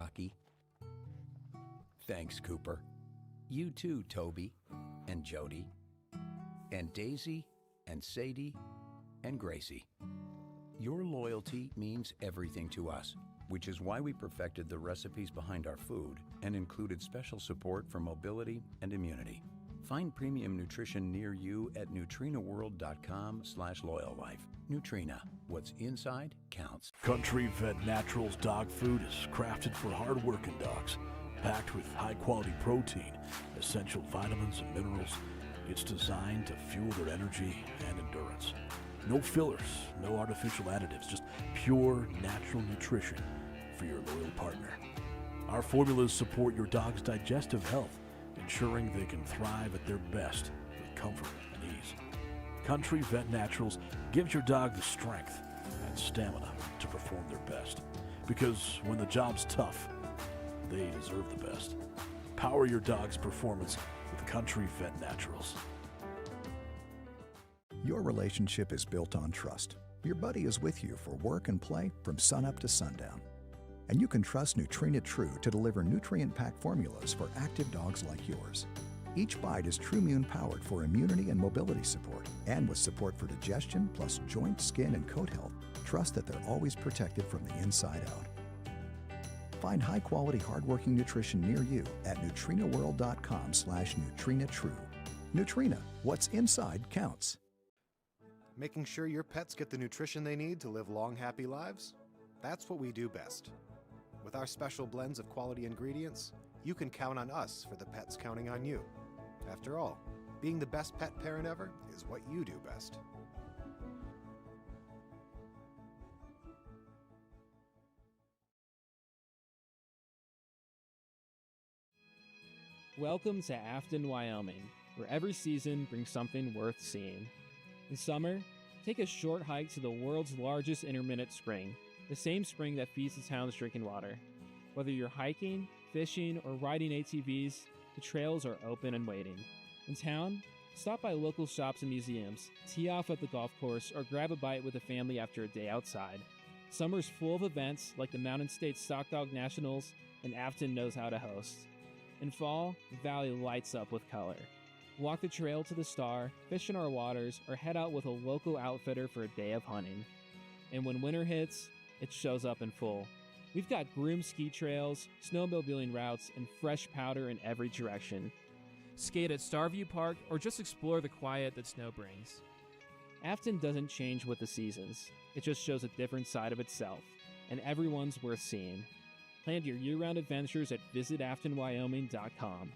Rocky. Thanks, Cooper. You too, Toby and Jody and Daisy and Sadie and Gracie. Your loyalty means everything to us, which is why we perfected the recipes behind our food and included special support for mobility and immunity. Find premium nutrition near you at NutrenaWorld.com/loyallife. Nutrena, what's inside counts. Country Vet Naturals dog food is crafted for hard-working dogs. Packed with high-quality protein, essential vitamins and minerals, it's designed to fuel their energy and endurance. No fillers, no artificial additives, just pure natural nutrition for your loyal partner. Our formulas support your dog's digestive health, ensuring they can thrive at their best with comfort and ease. Country Vet Naturals gives your dog the strength and stamina to perform their best. Because when the job's tough, they deserve the best. Power your dog's performance with Country Vet Naturals. Your relationship is built on trust. Your buddy is with you for work and play from sunup to sundown. And you can trust Nutrena True to deliver nutrient-packed formulas for active dogs like yours. Each bite is TruMune powered for immunity and mobility support, and with support for digestion plus joint, skin, and coat health, trust that they're always protected from the inside out. Find high-quality, hard-working nutrition near you at NutrenaWorld.com/NutrenaTrue. Nutrena, what's inside counts. Making sure your pets get the nutrition they need to live long, happy lives? That's what we do best. With our special blends of quality ingredients, you can count on us for the pets counting on you. After all, being the best pet parent ever is what you do best. Welcome to Afton, Wyoming, where every season brings something worth seeing. In summer, take a short hike to the world's largest intermittent spring, the same spring that feeds the town's drinking water. Whether you're hiking, fishing, or riding ATVs, the trails are open and waiting. In town, stop by local shops and museums, tee off at the golf course, or grab a bite with the family after a day outside. Summer's full of events like the Mountain States Stock Dog Nationals, and Afton knows how to host. In fall, the valley lights up with color. Walk the trail to the Star, fish in our waters, or head out with a local outfitter for a day of hunting. And when winter hits, it shows up in full. We've got groomed ski trails, snowmobiling routes, and fresh powder in every direction. Skate at Starview Park or just explore the quiet that snow brings. Afton doesn't change with the seasons. It just shows a different side of itself, and everyone's worth seeing. Plan your year-round adventures at visitaftonwyoming.com.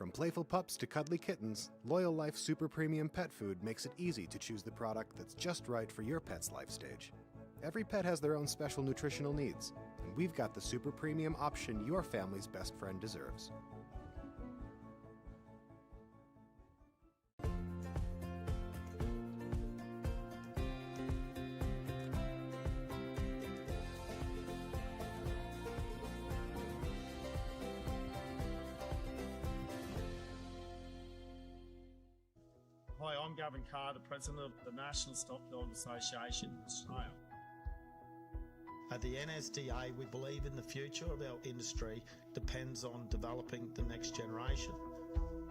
From playful pups to cuddly kittens, Loyal Life Super Premium Pet Food makes it easy to choose the product that's just right for your pet's life stage. Every pet has their own special nutritional needs, and we've got the super premium option your family's best friend deserves. Hi, I'm Gavin Carr, the President of the National Stock Dog Association in Australia. At the NSDA, we believe in the future of our industry depends on developing the next generation.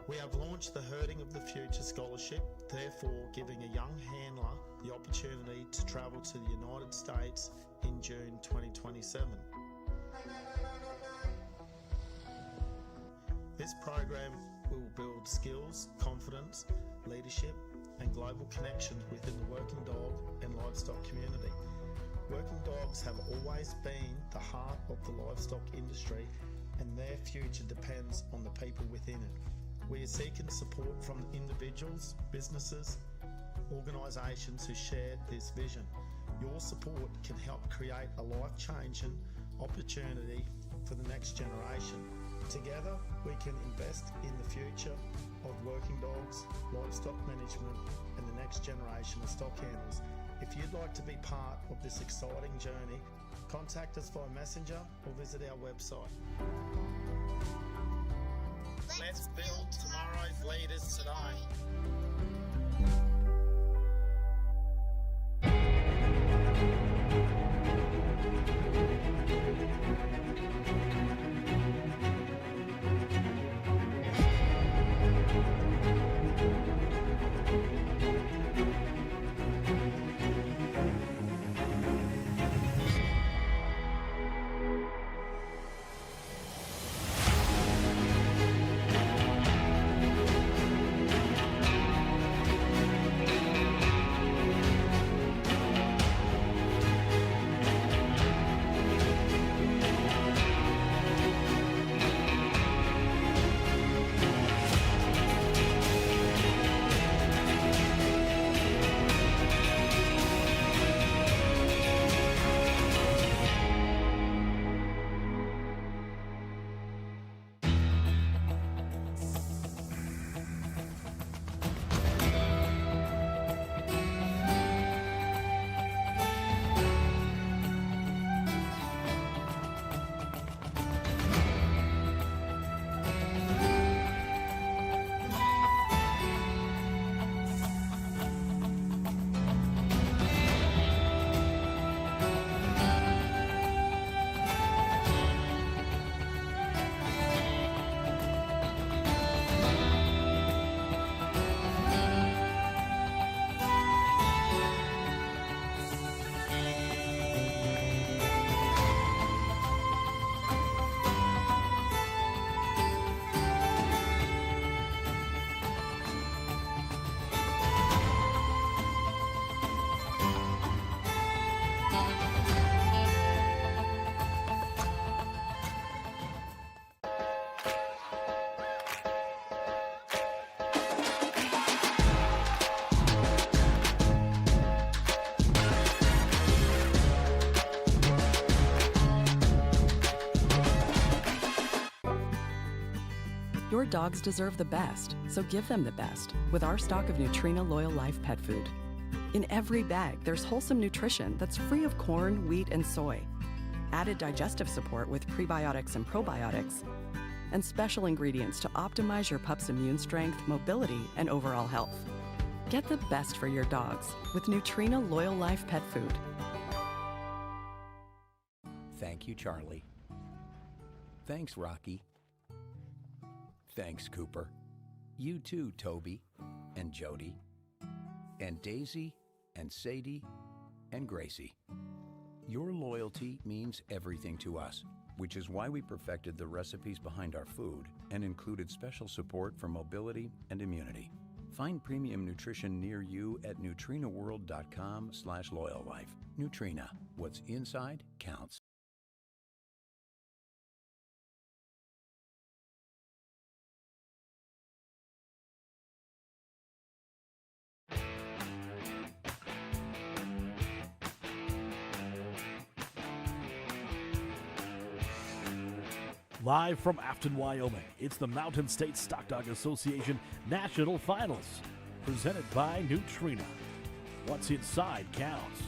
We have launched the Herding of the Future Scholarship, therefore giving a young handler the opportunity to travel to the United States in June 2027. This program will build skills, confidence, leadership and global connections within the working dog and livestock community. Working dogs have always been the heart of the livestock industry and their future depends on the people within it. We are seeking support from individuals, businesses, organisations who share this vision. Your support can help create a life-changing opportunity for the next generation. Together, we can invest in the future of working dogs, livestock management, and the next generation of stock handlers. If you'd like to be part of this exciting journey, contact us via Messenger or visit our website. Let's build tomorrow's leaders today. Your dogs deserve the best, so give them the best with our stock of Nutrena Loyal Life pet food. In every bag, there's wholesome nutrition that's free of corn, wheat, and soy, added digestive support with prebiotics and probiotics, and special ingredients to optimize your pup's immune strength, mobility, and overall health. Get the best for your dogs with Nutrena Loyal Life pet food. Thank you, Charlie. Thanks, Rocky. Thanks, Cooper. You too, Toby and Jody and Daisy and Sadie and Gracie. Your loyalty means everything to us, which is why we perfected the recipes behind our food and included special support for mobility and immunity. Find premium nutrition near you at NutrenaWorld.com/loyallife. Nutrena, what's inside counts. Live from Afton, Wyoming, it's the Mountain State Stock Dog Association National Finals, presented by Nutrena. What's inside counts.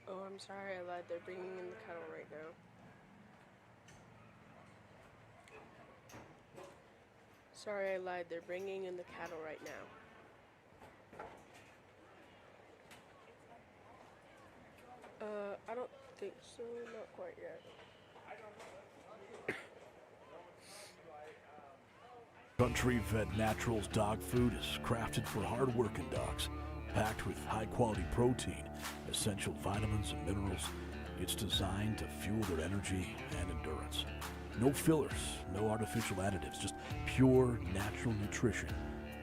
Oh, I'm sorry, I lied. They're bringing in the cattle right now. Sorry, I lied. They're bringing in the cattle right now. I don't think so. Not quite yet. Country Vet Naturals dog food is crafted for hard-working dogs, packed with high-quality protein, essential vitamins and minerals. It's designed to fuel their energy and endurance. No fillers, no artificial additives, just pure natural nutrition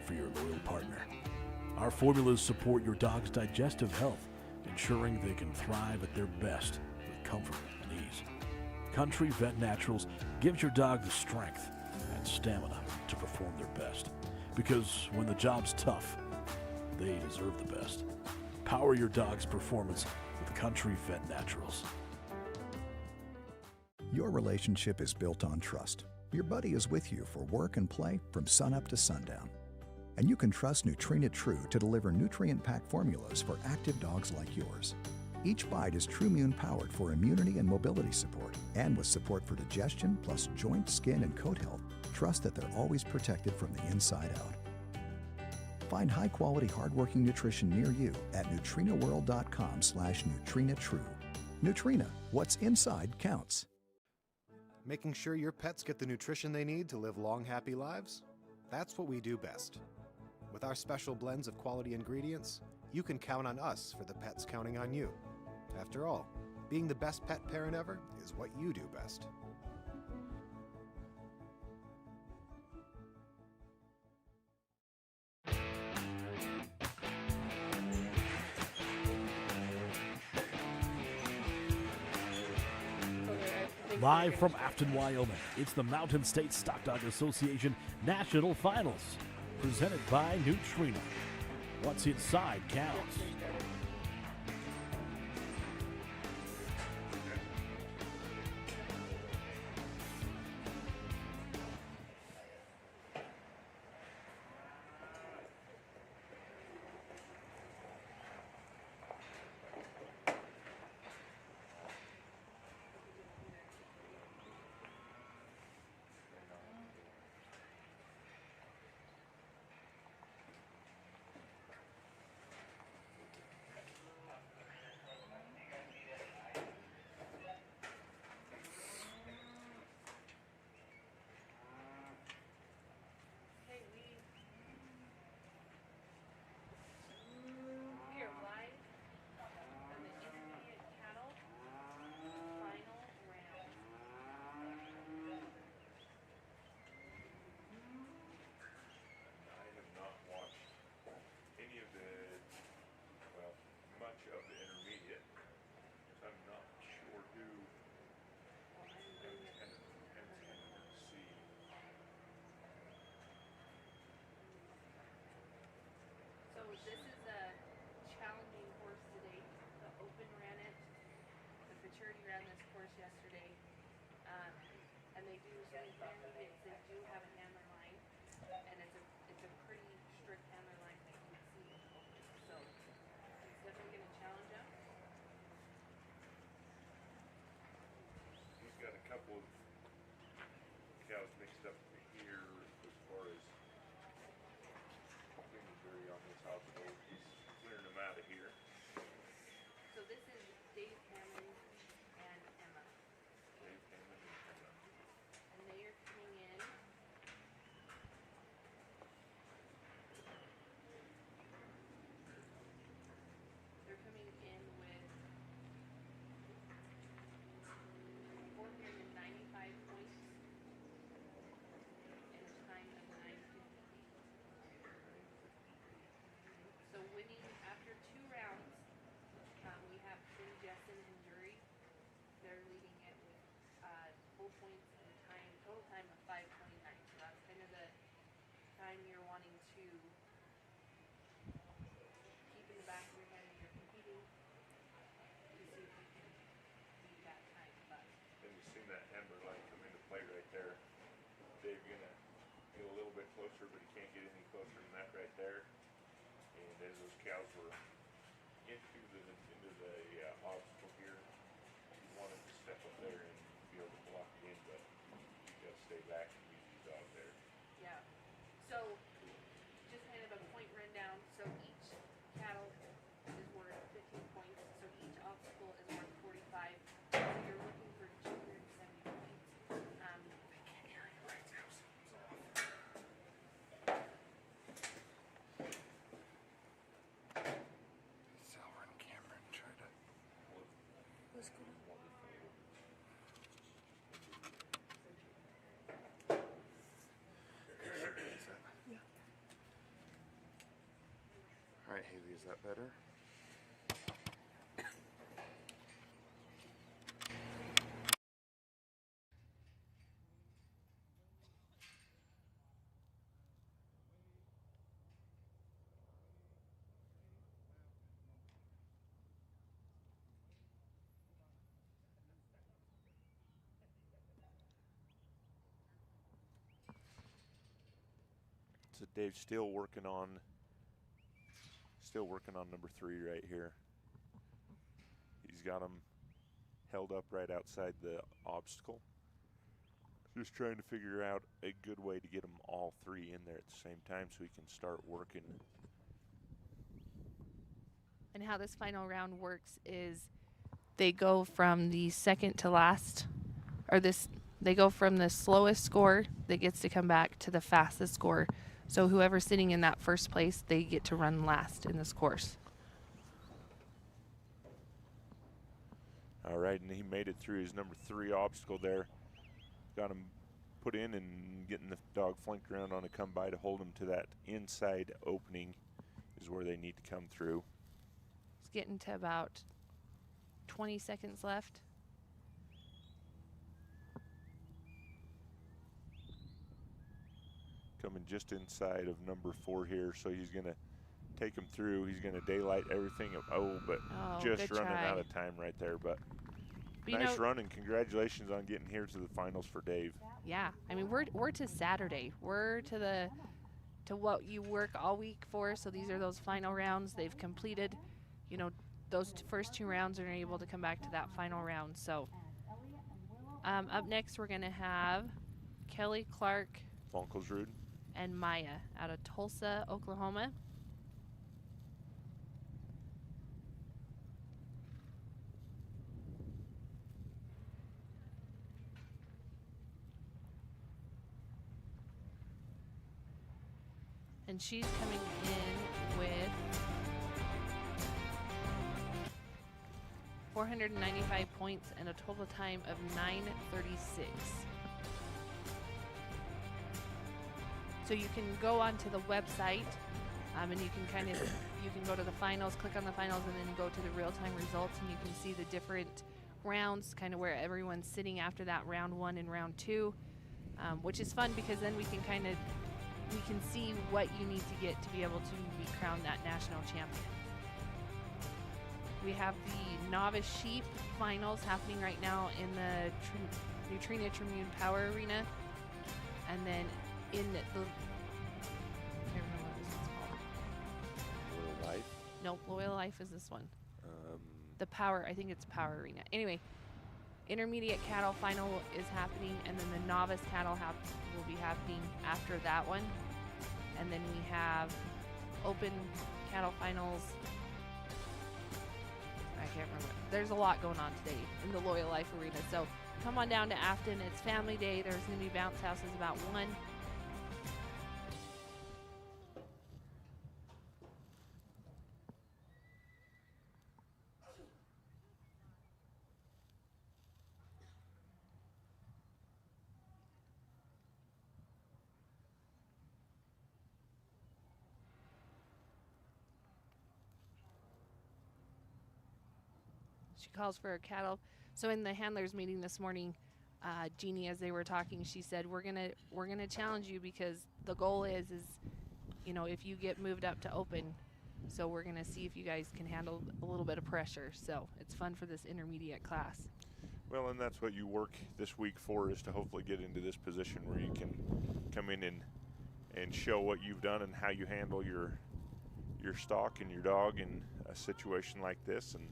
for your loyal partner. Our formulas support your dog's digestive health, ensuring they can thrive at their best with comfort and ease. Country Vet Naturals gives your dog the strength and stamina to perform their best. Because when the job's tough, they deserve the best. Power your dog's performance with Country Vet Naturals. Your relationship is built on trust. Your buddy is with you for work and play from sunup to sundown. And you can trust Nutrena True to deliver nutrient-packed formulas for active dogs like yours. Each bite is TruMune powered for immunity and mobility support, and with support for digestion plus joint, skin, and coat health. Trust that they're always protected from the inside out. Find high-quality, hard-working nutrition near you at NutrenaWorld.com/NutrenaTrue. Nutrena, what's inside counts. Making sure your pets get the nutrition they need to live long, happy lives? That's what we do best. With our special blends of quality ingredients, you can count on us for the pets counting on you. After all, being the best pet parent ever is what you do best. Live from Afton, Wyoming, it's the Mountain State Stock Dog Association National Finals, presented by Nutrena. What's inside counts. when they do some intermediates, they do have a hammer line, and it's a pretty strict hammer line that you can see in the opening. So it's definitely going to challenge him. He's got a couple of cows mixed up here as far as inventory on this obstacle. He's clearing them out of here. So this is Dave Hammond and Emma. Dave Hammond and Emma. And they are coming in. They're coming in with 495 points and a time of 9:58. So winning after 2 rounds, we have Tim, Jessen, and Jury. They're leading it with full points and total time of 5:29. So that's kind of the time you're wanting to keep in the back of your head when you're competing to see if you can beat that time. But Then you've seen that hammer line come into play right there. Dave's gonna get a little bit closer, but he can't get any closer than that right there. And as those cows were into the obstacle here, he wanted to step up there and be able to block it in, but you gotta stay back and use your dog there. yeah. So just kind of a point rundown. So each cattle is worth 15 points. So each obstacle is worth 45. So you're looking for 270 points. Sour and Cameron try to. What's going on? Yeah. All right, Haley, is that better? So Dave's still working on number 3 right here. He's got him held up right outside the obstacle. Just trying to figure out a good way to get them all 3 in there at the same time so he can start working. And how this final round works is they go from the second to last, or they go from the slowest score that gets to come back to the fastest score. So whoever's sitting in that first place, they get to run last in this course. All right, and he made it through his number 3 obstacle there. Got him put in and getting the dog flanked around on a come by to hold him to that inside opening is where they need to come through. It's getting to about 20 seconds left. Coming just inside of number 4 here, so he's going to take him through. He's going to daylight everything. But just running out of time right there. But nice run, and congratulations on getting here to the finals for Dave. Yeah, I mean we're to Saturday. We're to what you work all week for. So these are those final rounds. They've completed, those first 2 rounds and are able to come back to that final round. So up next we're gonna have Kelly Clark, Vonkelsrud, and Maya out of Tulsa, Oklahoma. And she's coming in with 495 points and a total time of 9:36. So you can go onto the website, and you can you can go to the finals, click on the finals, and then go to the real-time results, and you can see the different rounds, kind of where everyone's sitting after that round 1 and round 2, which is fun because then we can see what you need to get to be able to be crowned that national champion. We have the novice sheep finals happening right now in the Nutrena Tribune Power Arena, and then in the I can't remember what this one's called. Loyal Life. Nope, Loyal Life is this one. Um, The Power, I think it's Power Arena. Anyway, intermediate cattle final is happening, and then the novice cattle will be happening after that one. And then we have open cattle finals. I can't remember. There's a lot going on today in the Loyal Life Arena. So come on down to Afton. It's family day. There's going to be bounce houses about 1. She calls for her cattle. So in the handlers meeting this morning, Jeannie, as they were talking, she said, we're gonna challenge you, because the goal is if you get moved up to open, so we're gonna see if you guys can handle a little bit of pressure. So it's fun for this intermediate class. well, and that's what you work this week for, is to hopefully get into this position where you can come in and show what you've done and how you handle your stock and your dog in a situation like this, and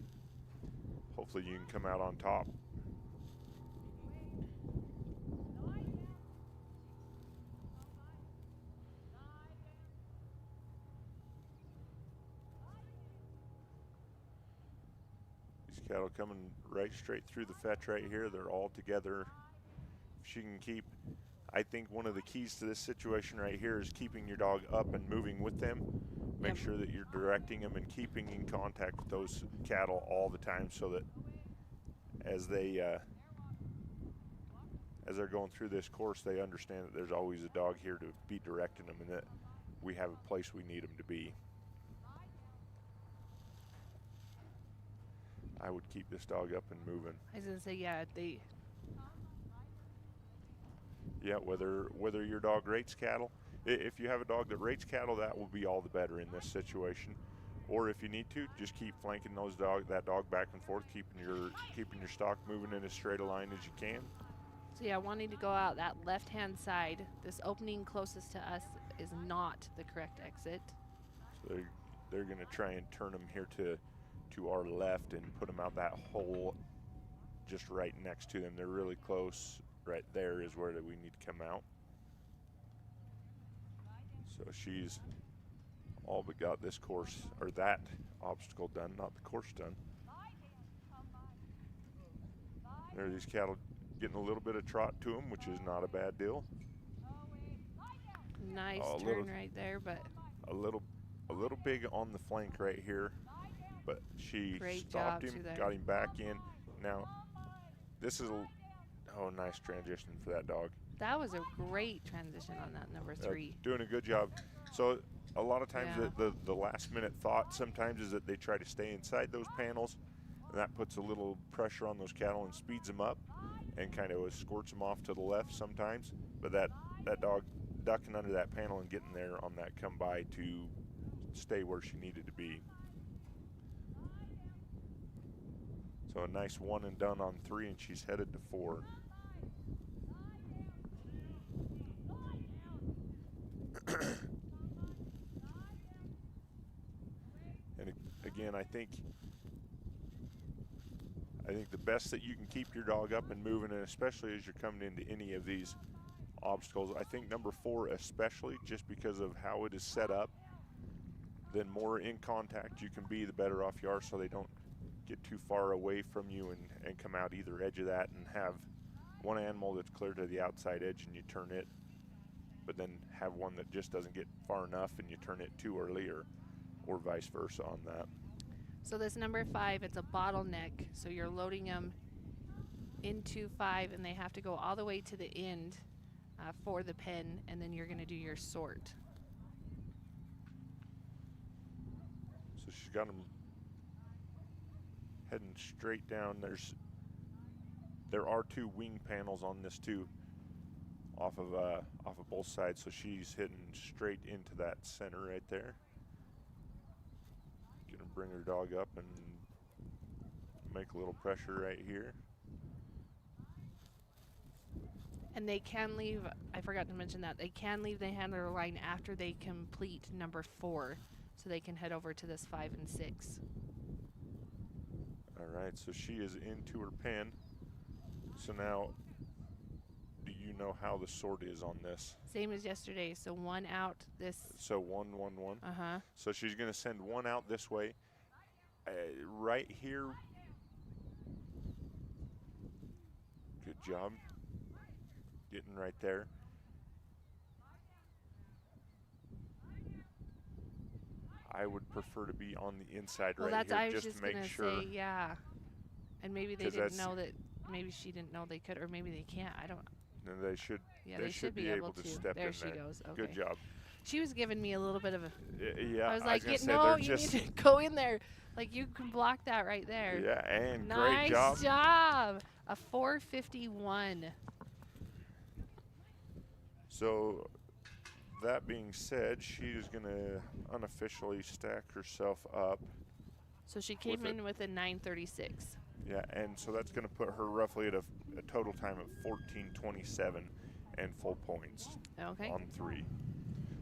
hopefully you can come out on top. These cattle coming right straight through the fetch right here. They're all together. If she can keep, I think one of the keys to this situation right here is keeping your dog up and moving with them. Make sure that you're directing them and keeping in contact with those cattle all the time, so that as they're going through this course, they understand that there's always a dog here to be directing them, and that we have a place we need them to be. I would keep this dog up and moving. I was gonna say, yeah, Yeah, whether your dog rates cattle, if you have a dog that rates cattle, that will be all the better in this situation. Or if you need to, just keep flanking that dog back and forth, keeping your stock moving in as straight a line as you can. So yeah, wanting to go out that left-hand side. This opening closest to us is not the correct exit. So they're going to try and turn them here to our left and put them out that hole just right next to them. They're really close. Right there is where we need to come out. So she's all but got this course, or that obstacle done, not the course done. There are these cattle getting a little bit of trot to them, which is not a bad deal. Nice turn right there, but a little big on the flank right here, but she stopped him, got him back in. Now, this is nice transition for that dog. That was a great transition on that number 3. Doing a good job. So a lot of times the last minute thought sometimes is that they try to stay inside those panels, and that puts a little pressure on those cattle and speeds them up and kind of squirts them off to the left sometimes. But that dog ducking under that panel and getting there on that come by to stay where she needed to be. So a nice 1 and done on 3, and she's headed to 4. And again, I think the best that you can keep your dog up and moving, and especially as you're coming into any of these obstacles, I think number 4 especially, just because of how it is set up, the more in contact you can be, the better off you are, so they don't get too far away from you and come out either edge of that and have one animal that's clear to the outside edge and you turn it, but then have one that just doesn't get far enough and you turn it too early, or vice versa on that. So this number 5, it's a bottleneck. So you're loading them into 5, and they have to go all the way to the end for the pen, and then you're going to do your sort. So she's got them heading straight down. There are 2 wing panels on this too, off of both sides. So she's hitting straight into that center right there. Gonna bring her dog up and make a little pressure right here. And they can leave, I forgot to mention that, they can leave the handler line after they complete number 4. So they can head over to this 5 and 6. All right, so she is into her pen. So now, do you know how the sort is on this? Same as yesterday, so 1 out this. So 1, 1, 1. Uh-huh. So she's going to send 1 out this way. Right here. Good job. Getting right there. I would prefer to be on the inside Well, right that's I here was just to just make gonna sure. say, yeah. And maybe they 'Cause didn't that's- know that. Maybe she didn't know they could, or maybe they can't. I don't. No, they should. Yeah, they should be able to step there in she there. goes. Okay. Good job. She was giving me a little bit of a. Yeah, I was like, gonna say, no, they're you just, need to go in there. Like you can block that right there. Yeah, and nice great job. job. A 451. So, that being said, she is going to unofficially stack herself up. So she came in with a 936. Yeah, and so that's going to put her roughly at a total time of 14:27 and full points on 3.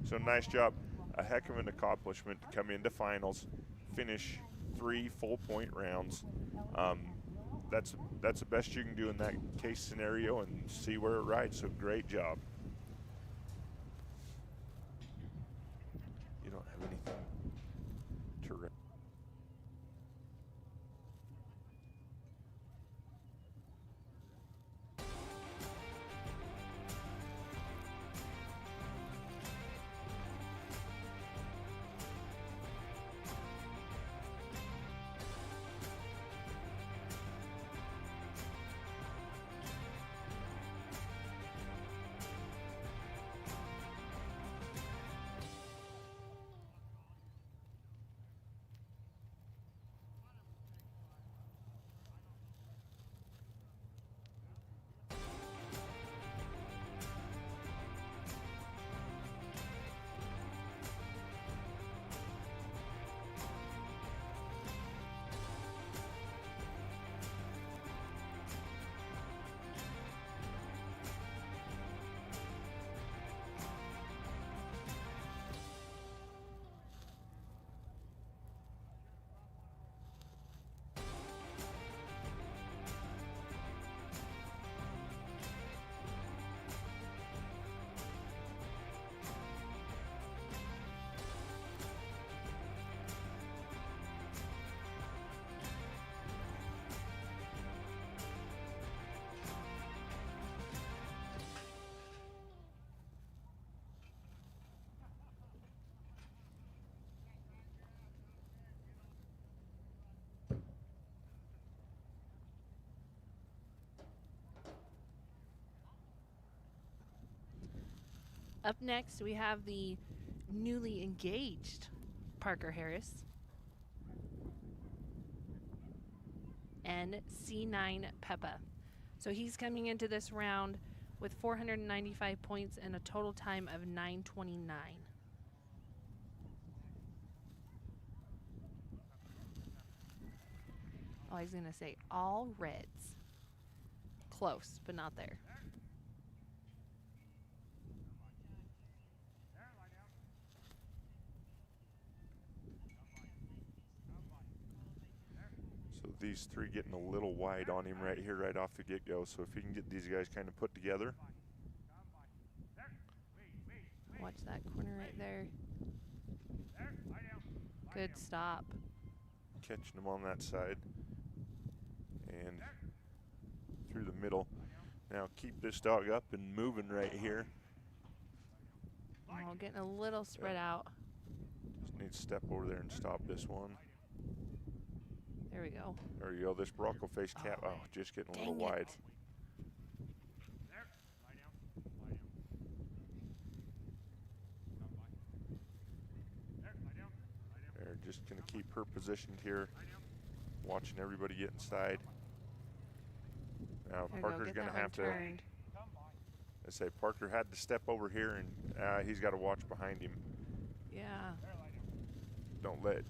So nice job. A heck of an accomplishment to come into finals, finish 3 full point rounds. That's the best you can do in that case scenario and see where it rides. So great job. You don't have anything to write. Up next, we have the newly engaged Parker Harris and C9 Peppa. So he's coming into this round with 495 points and a total time of 9:29. Oh, I was going to say all reds. Close, but not there. So these 3 getting a little wide on him right here, right off the get-go. So if he can get these guys kind of put together. Watch that corner right there. Good stop. Catching him on that side. And through the middle. Now keep this dog up and moving right here. Oh, getting a little spread out. Just need to step over there and stop this one. There we go. There you go. This Bronco face cat. Oh, just getting a little Dang it. wide. They're just going to keep her positioned here, watching everybody get inside. Now There we go, Parker's get going to that have to. one turned. I say Parker had to step over here, and he's got to watch behind him. Yeah. Don't let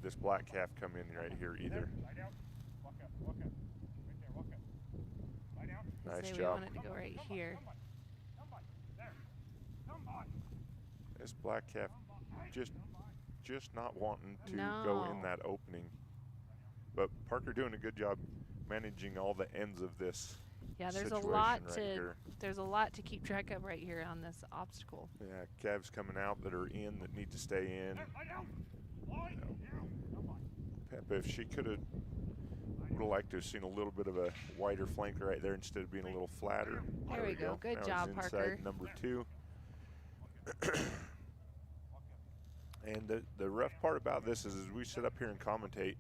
this black calf come in right here either. Let's Nice say job. We want it to go right here. This black calf just not wanting to go in No. that opening. But Parker doing a good job managing all the ends of this. Yeah, there's a situation lot right to here. there's a lot to keep track of right here on this obstacle. Yeah, calves coming out that are in that need to stay in. You know, Peppa, if she would have liked to have seen a little bit of a wider flank right there instead of being a little flatter. There we go. Good Now job, he's inside Parker. number 2. And the rough part about this is, as we sit up here and commentate,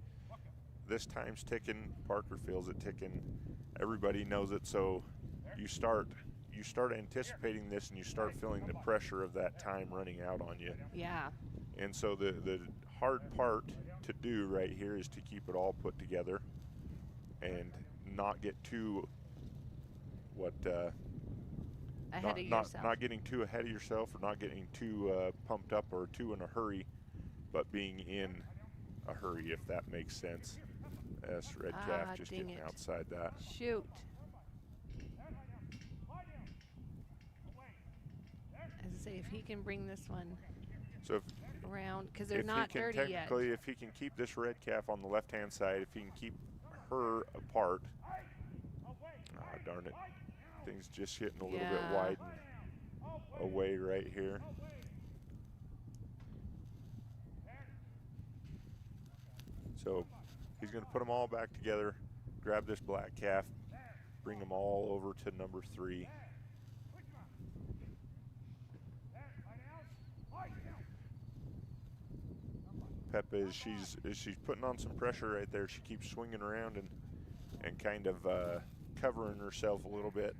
this time's ticking. Parker feels it ticking. Everybody knows it. So you start anticipating this, and you start feeling the pressure of that time running out on you. Yeah. And so the hard part to do right here is to keep it all put together and not get too Ahead of yourself. Not getting too ahead of yourself, or not getting too pumped up or too in a hurry, but being in a hurry, if that makes sense. Yes, red calf just getting outside that. Shoot. As I say, if he can bring this one So around, because they're not dirty yet. Technically, if he can keep this red calf on the left-hand side, if he can keep her apart, darn it. Things just getting a little bit wide and away right here. So he's going to put them all back together, grab this black calf, bring them all over to number 3. Peppa, as she's putting on some pressure right there, she keeps swinging around and kind of covering herself a little bit.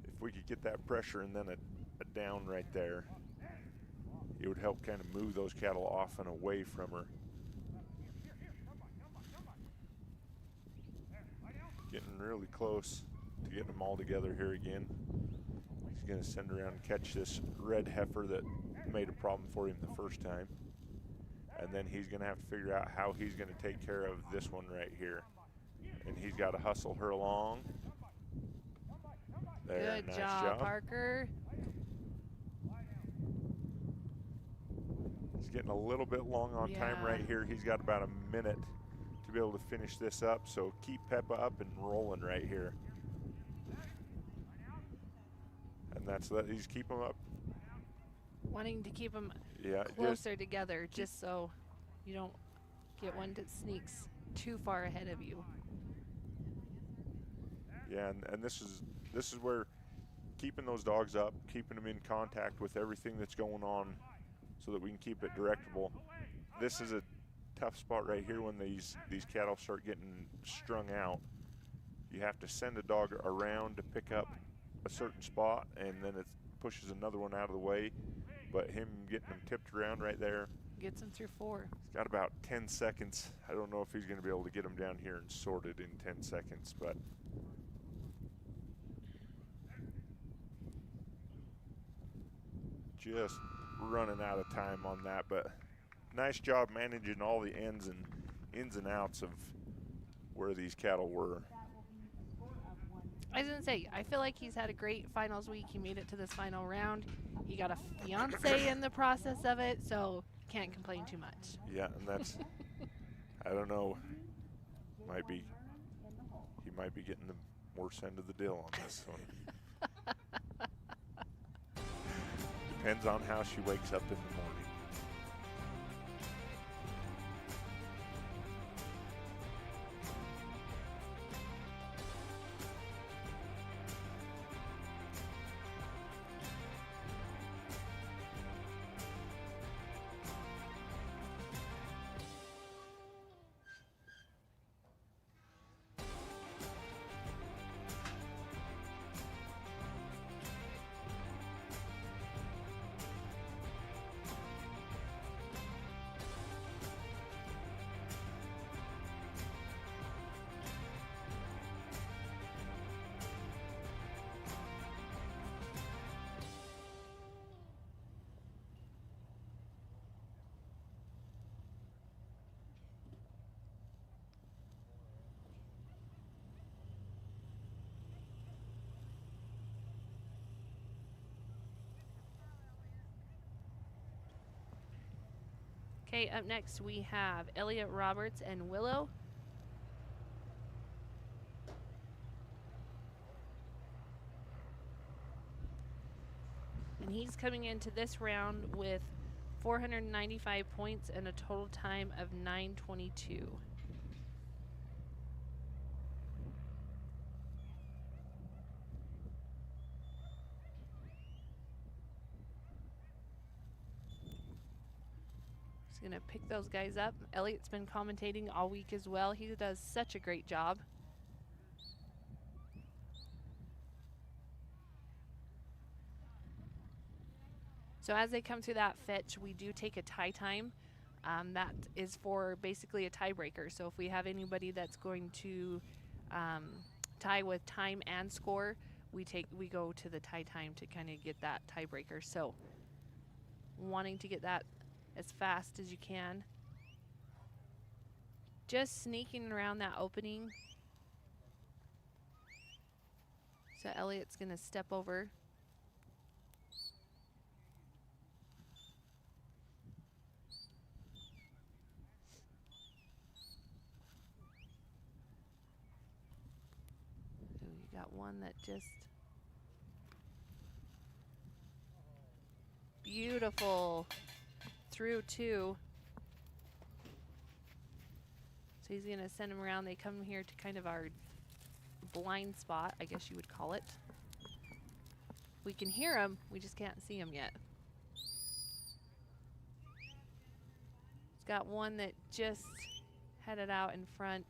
If we could get that pressure and then a down right there, it would help kind of move those cattle off and away from her. Getting really close to getting them all together here again. He's going to send around and catch this red heifer that made a problem for him the first time. And then he's going to have to figure out how he's going to take care of this one right here. And he's got to hustle her along. There, Good nice job, Parker. He's getting a little bit long on time right here. He's got about a minute to be able to finish this up. So keep Peppa up and rolling right here. And that's that. He's keeping them up. Wanting to keep them Yeah, closer together, just so you don't get one that sneaks too far ahead of you. Yeah, and this is where keeping those dogs up, keeping them in contact with everything that's going on so that we can keep it directable. This is a tough spot right here when these cattle start getting strung out. You have to send a dog around to pick up a certain spot, and then it pushes another one out of the way. But him getting them tipped around right there gets him through 4. He's got about 10 seconds. I don't know if he's going to be able to get them down here and sorted in 10 seconds, but just running out of time on that. But nice job managing all the ins and outs of where these cattle were. I was going to say, I feel like he's had a great finals week. He made it to this final round. He got a fiance in the process of it, so can't complain too much. Yeah, and that's, I don't know, he might be getting the worse end of the deal on this one. Depends on how she wakes up in the morning. Okay, up next we have Elliot Roberts and Willow. And he's coming into this round with 495 points and a total time of 9:22. He's going to pick those guys up. Elliot's been commentating all week as well. He does such a great job. So as they come through that fetch, we do take a tie time. That is for basically a tiebreaker. So if we have anybody that's going to tie with time and score, we go to the tie time to kind of get that tiebreaker. So wanting to get that as fast as you can. Just sneaking around that opening. So Elliot's going to step over. Got one that just beautiful through two. So he's gonna send him around. They come here to kind of our blind spot, I guess you would call it. We can hear him, we just can't see him yet. He's got one that just headed out in front.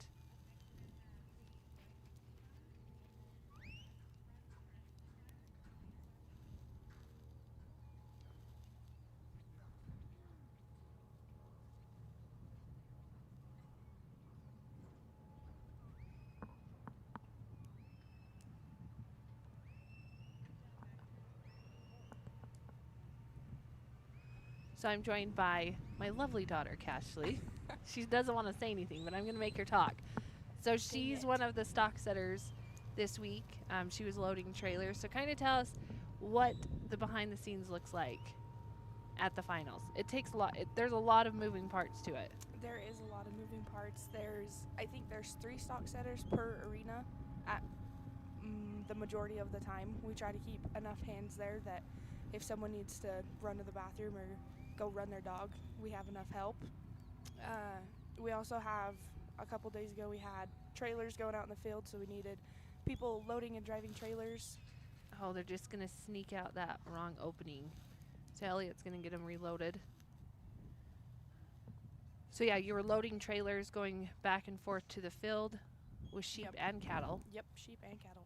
So I'm joined by my lovely daughter, Cashley. She doesn't want to say anything, but I'm going to make her talk. So she's one of the stock setters this week. She was loading trailers. So kind of tell us what the behind the scenes looks like at the finals. It takes a lot. There's a lot of moving parts to it. There is a lot of moving parts. I think there's 3 stock setters per arena at the majority of the time. We try to keep enough hands there that if someone needs to run to the bathroom or go run their dog, we have enough help. We also have, a couple days ago, we had trailers going out in the field, so we needed people loading and driving trailers. Oh, they're just going to sneak out that wrong opening. So Elliot's going to get them reloaded. So yeah, you were loading trailers going back and forth to the field with sheep and cattle. Yep, sheep and cattle.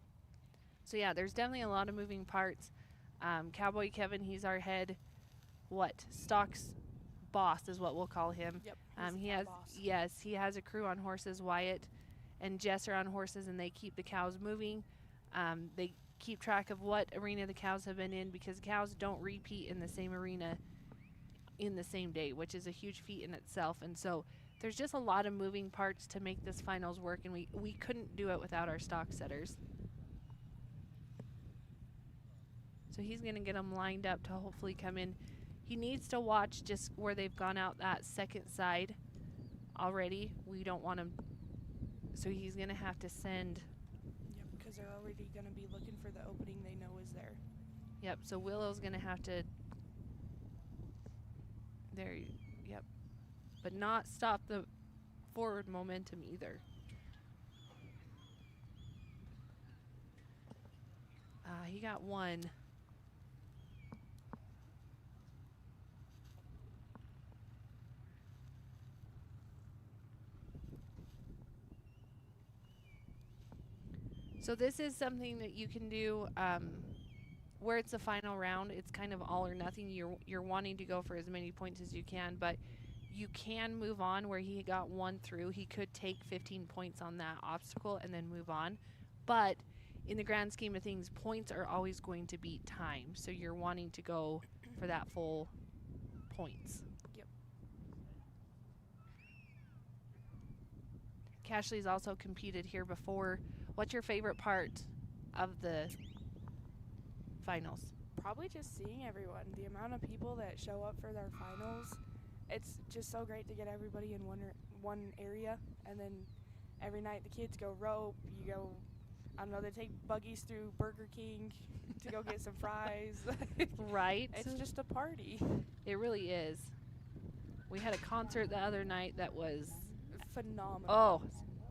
So yeah, there's definitely a lot of moving parts. Cowboy Kevin, he's our head, stocks boss is what we'll call him. Yep, he has a crew on horses. Wyatt and Jess are on horses, and they keep the cows moving. They keep track of what arena the cows have been in, because cows don't repeat in the same arena in the same day, which is a huge feat in itself. And so there's just a lot of moving parts to make this finals work, and we couldn't do it without our stock setters. So he's going to get them lined up to hopefully come in. He needs to watch just where they've gone out that second side already. We don't want him, so he's going to have to send. Yep, because they're already going to be looking for the opening they know is there. Yep, so Willow's going to have to, but not stop the forward momentum either. He got one. So this is something that you can do where it's the final round. It's kind of all or nothing. You're wanting to go for as many points as you can, but you can move on. Where he got one through, he could take 15 points on that obstacle and then move on. But in the grand scheme of things, points are always going to beat time. So you're wanting to go for that full points. Yep. Cashley's also competed here before. What's your favorite part of the finals? Probably just seeing everyone. The amount of people that show up for their finals it's just so great to get everybody in one area, and then every night the kids go rope. You go, I don't know, they take buggies through Burger King to go get some fries. Right. It's just a party. It really is. We had a concert the other night that was Phenomenal. oh,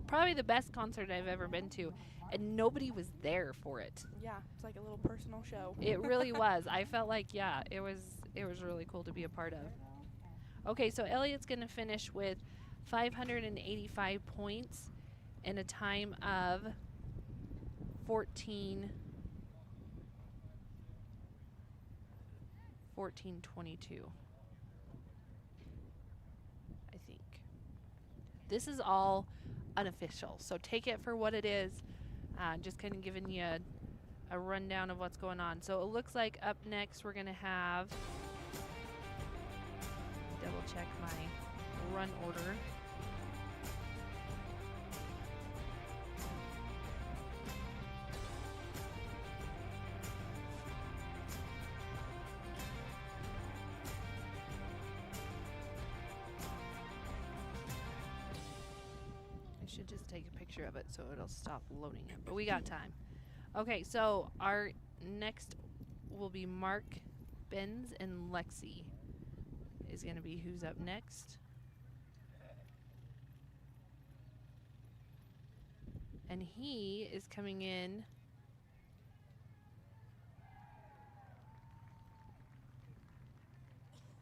probably the best concert I've ever been to, and nobody was there for it. Yeah, it's like a little personal show. It really was. I felt like, yeah, it was really cool to be a part of. Okay, so Elliot's going to finish with 585 points in a time of 14:22. I think. This is all unofficial, so take it for what it is. Just kind of giving you a rundown of what's going on. So it looks like up next we're going to have, double check my run order. I should just take a picture of it so it'll stop loading it, but we got time. Okay, so our next will be Mark, Benz, and Lexi is going to be who's up next. And he is coming in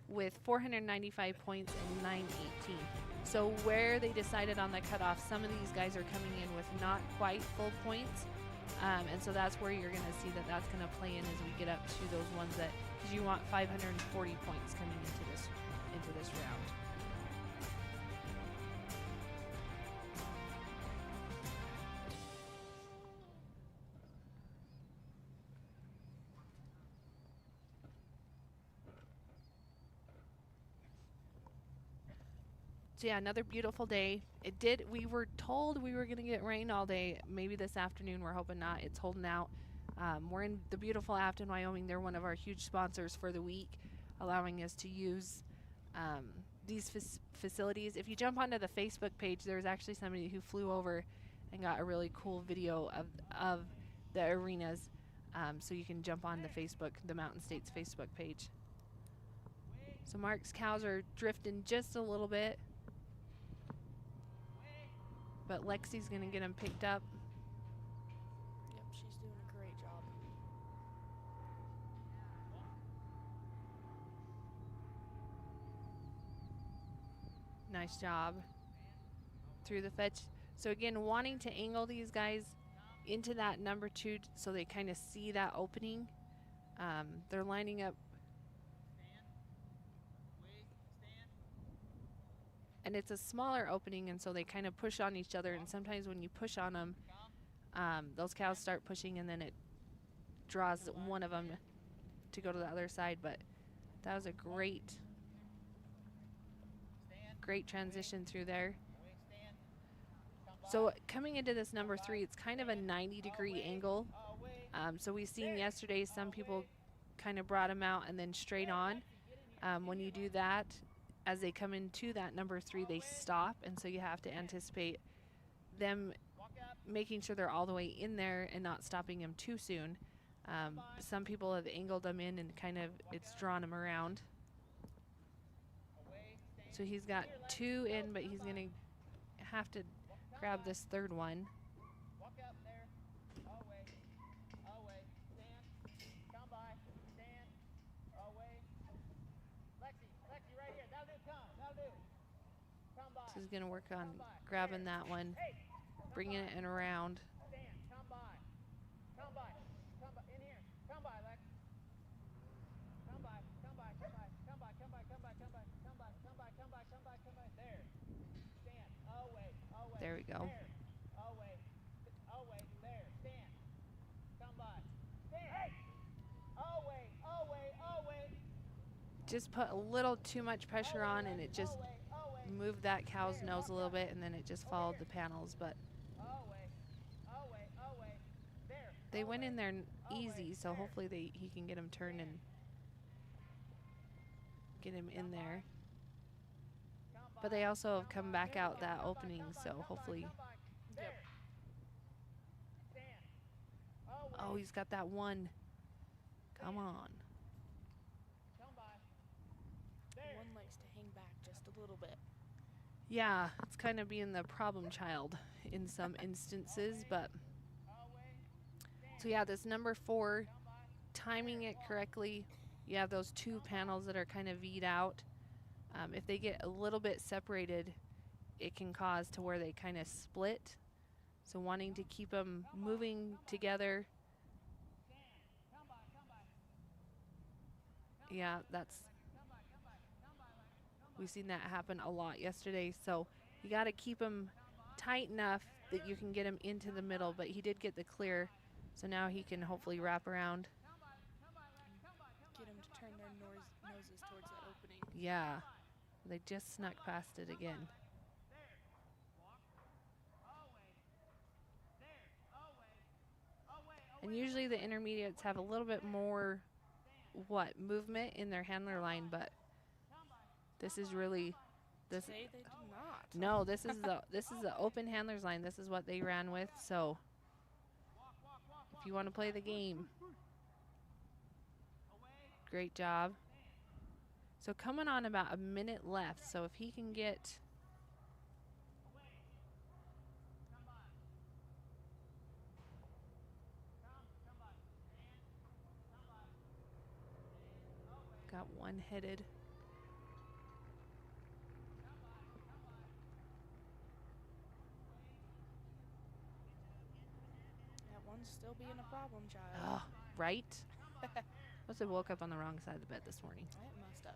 with 495 points and 918. So where they decided on the cutoff, some of these guys are coming in with not quite full points. And so that's where you're going to see that that's going to play in as we get up to those ones that, because you want 540 points coming into this round. So yeah, another beautiful day. We were told we were going to get rain all day. Maybe this afternoon, we're hoping not. It's holding out. We're in the beautiful Afton, Wyoming. They're one of our huge sponsors for the week, allowing us to use these facilities. If you jump onto the Facebook page, there's actually somebody who flew over and got a really cool video of the arenas. So you can jump on the Mountain States Facebook page. So Mark's cows are drifting just a little bit, but Lexi's going to get them picked up. Yep, she's doing a great job. Nice job through the fetch. So again, wanting to angle these guys into that number 2 so they kind of see that opening. They're lining up. And it's a smaller opening, and so they kind of push on each other. And sometimes when you push on them, those cows start pushing, and then it draws one of them to go to the other side. But that was a great transition through there. So coming into this number 3, it's kind of a 90-degree angle. So we've seen yesterday some people kind of brought them out and then straight on. When you do that, as they come into that number 3, they stop, and so you have to anticipate them making sure they're all the way in there and not stopping them too soon. Some people have angled them in and kind of it's drawn them around. So he's got 2 in, but he's going to have to grab this third one. So he's going to work on grabbing that one, bringing it in around. There we go. Just put a little too much pressure on, and it just moved that cow's nose a little bit, and then it just followed the panels. But they went in there easy, so hopefully he can get him turned and get him in there. But they also have come back out that opening, so hopefully. Yep. Oh, he's got that one. Come on. One likes to hang back just a little bit. Yeah, it's kind of being the problem child in some instances, but. So yeah, this number 4, timing it correctly. You have those 2 panels that are kind of V'd out. If they get a little bit separated, it can cause to where they kind of split. So wanting to keep them moving together. Yeah, we've seen that happen a lot yesterday. So you got to keep them tight enough that you can get him into the middle, but he did get the clear. So now he can hopefully wrap around. Get them to turn their noses towards the opening. Yeah, they just snuck past it again. And usually the intermediates have a little bit more, movement in their handler line, but this is really, this. Today they did not. No, this is the open handlers line. This is what they ran with. So if you want to play the game, great job. So coming on about a minute left. So if he can get. Got one headed. That one's still being a problem child. Oh, right? Must have woke up on the wrong side of the bed this morning. It must have.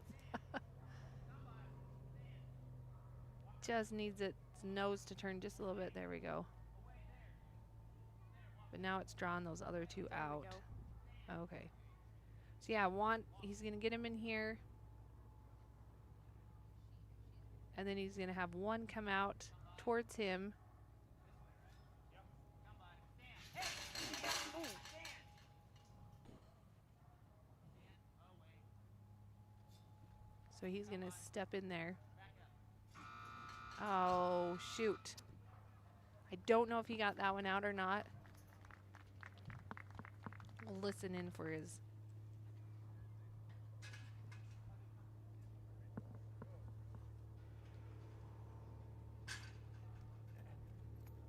Just needs its nose to turn just a little bit. There we go. But now it's drawn those other 2 out. Okay. So yeah, he's going to get him in here. And then he's going to have one come out towards him. So he's going to step in there. Oh, shoot. I don't know if he got that one out or not. We'll listen in for his.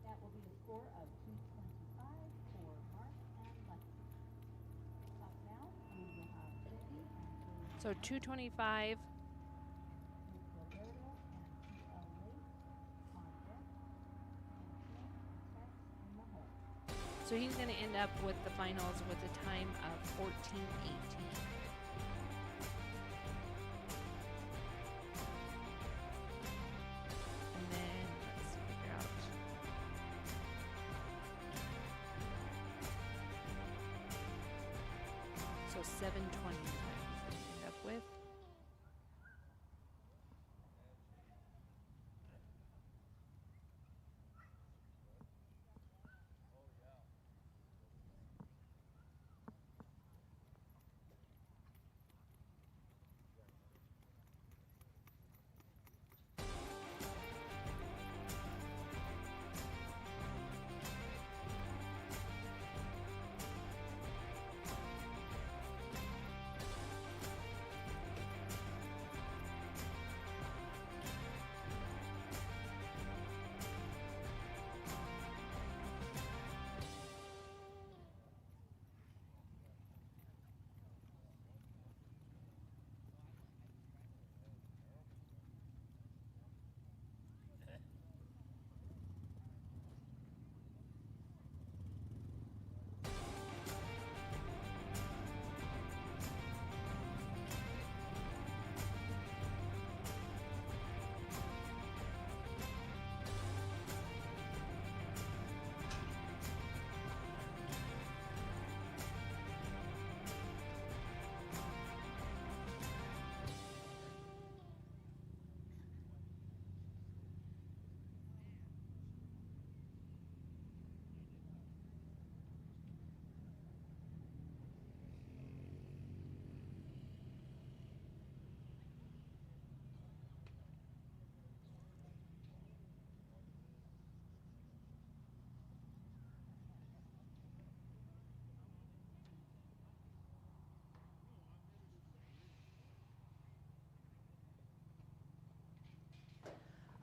That will be a score of 225 for Mark and Lexi. Up now, we will have 50 and So 225. So he's going to end up with the finals with a time of 14:18. And then let's figure out. So 7:20 time he's going to end up with.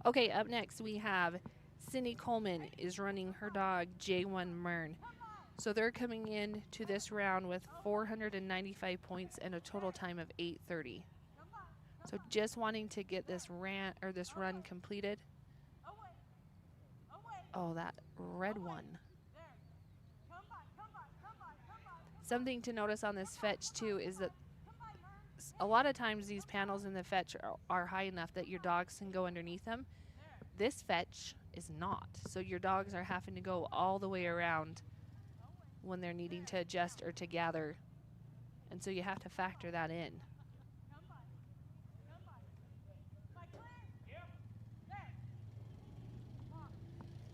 Okay, up next we have Cindy Coleman is running her dog J1 Mern. So they're coming in to this round with 495 points and a total time of 8:30. So just wanting to get this run completed. Oh, that red one. Something to notice on this fetch too is that a lot of times these panels in the fetch are high enough that your dogs can go underneath them. This fetch is not. So your dogs are having to go all the way around when they're needing to adjust or to gather. And so you have to factor that in.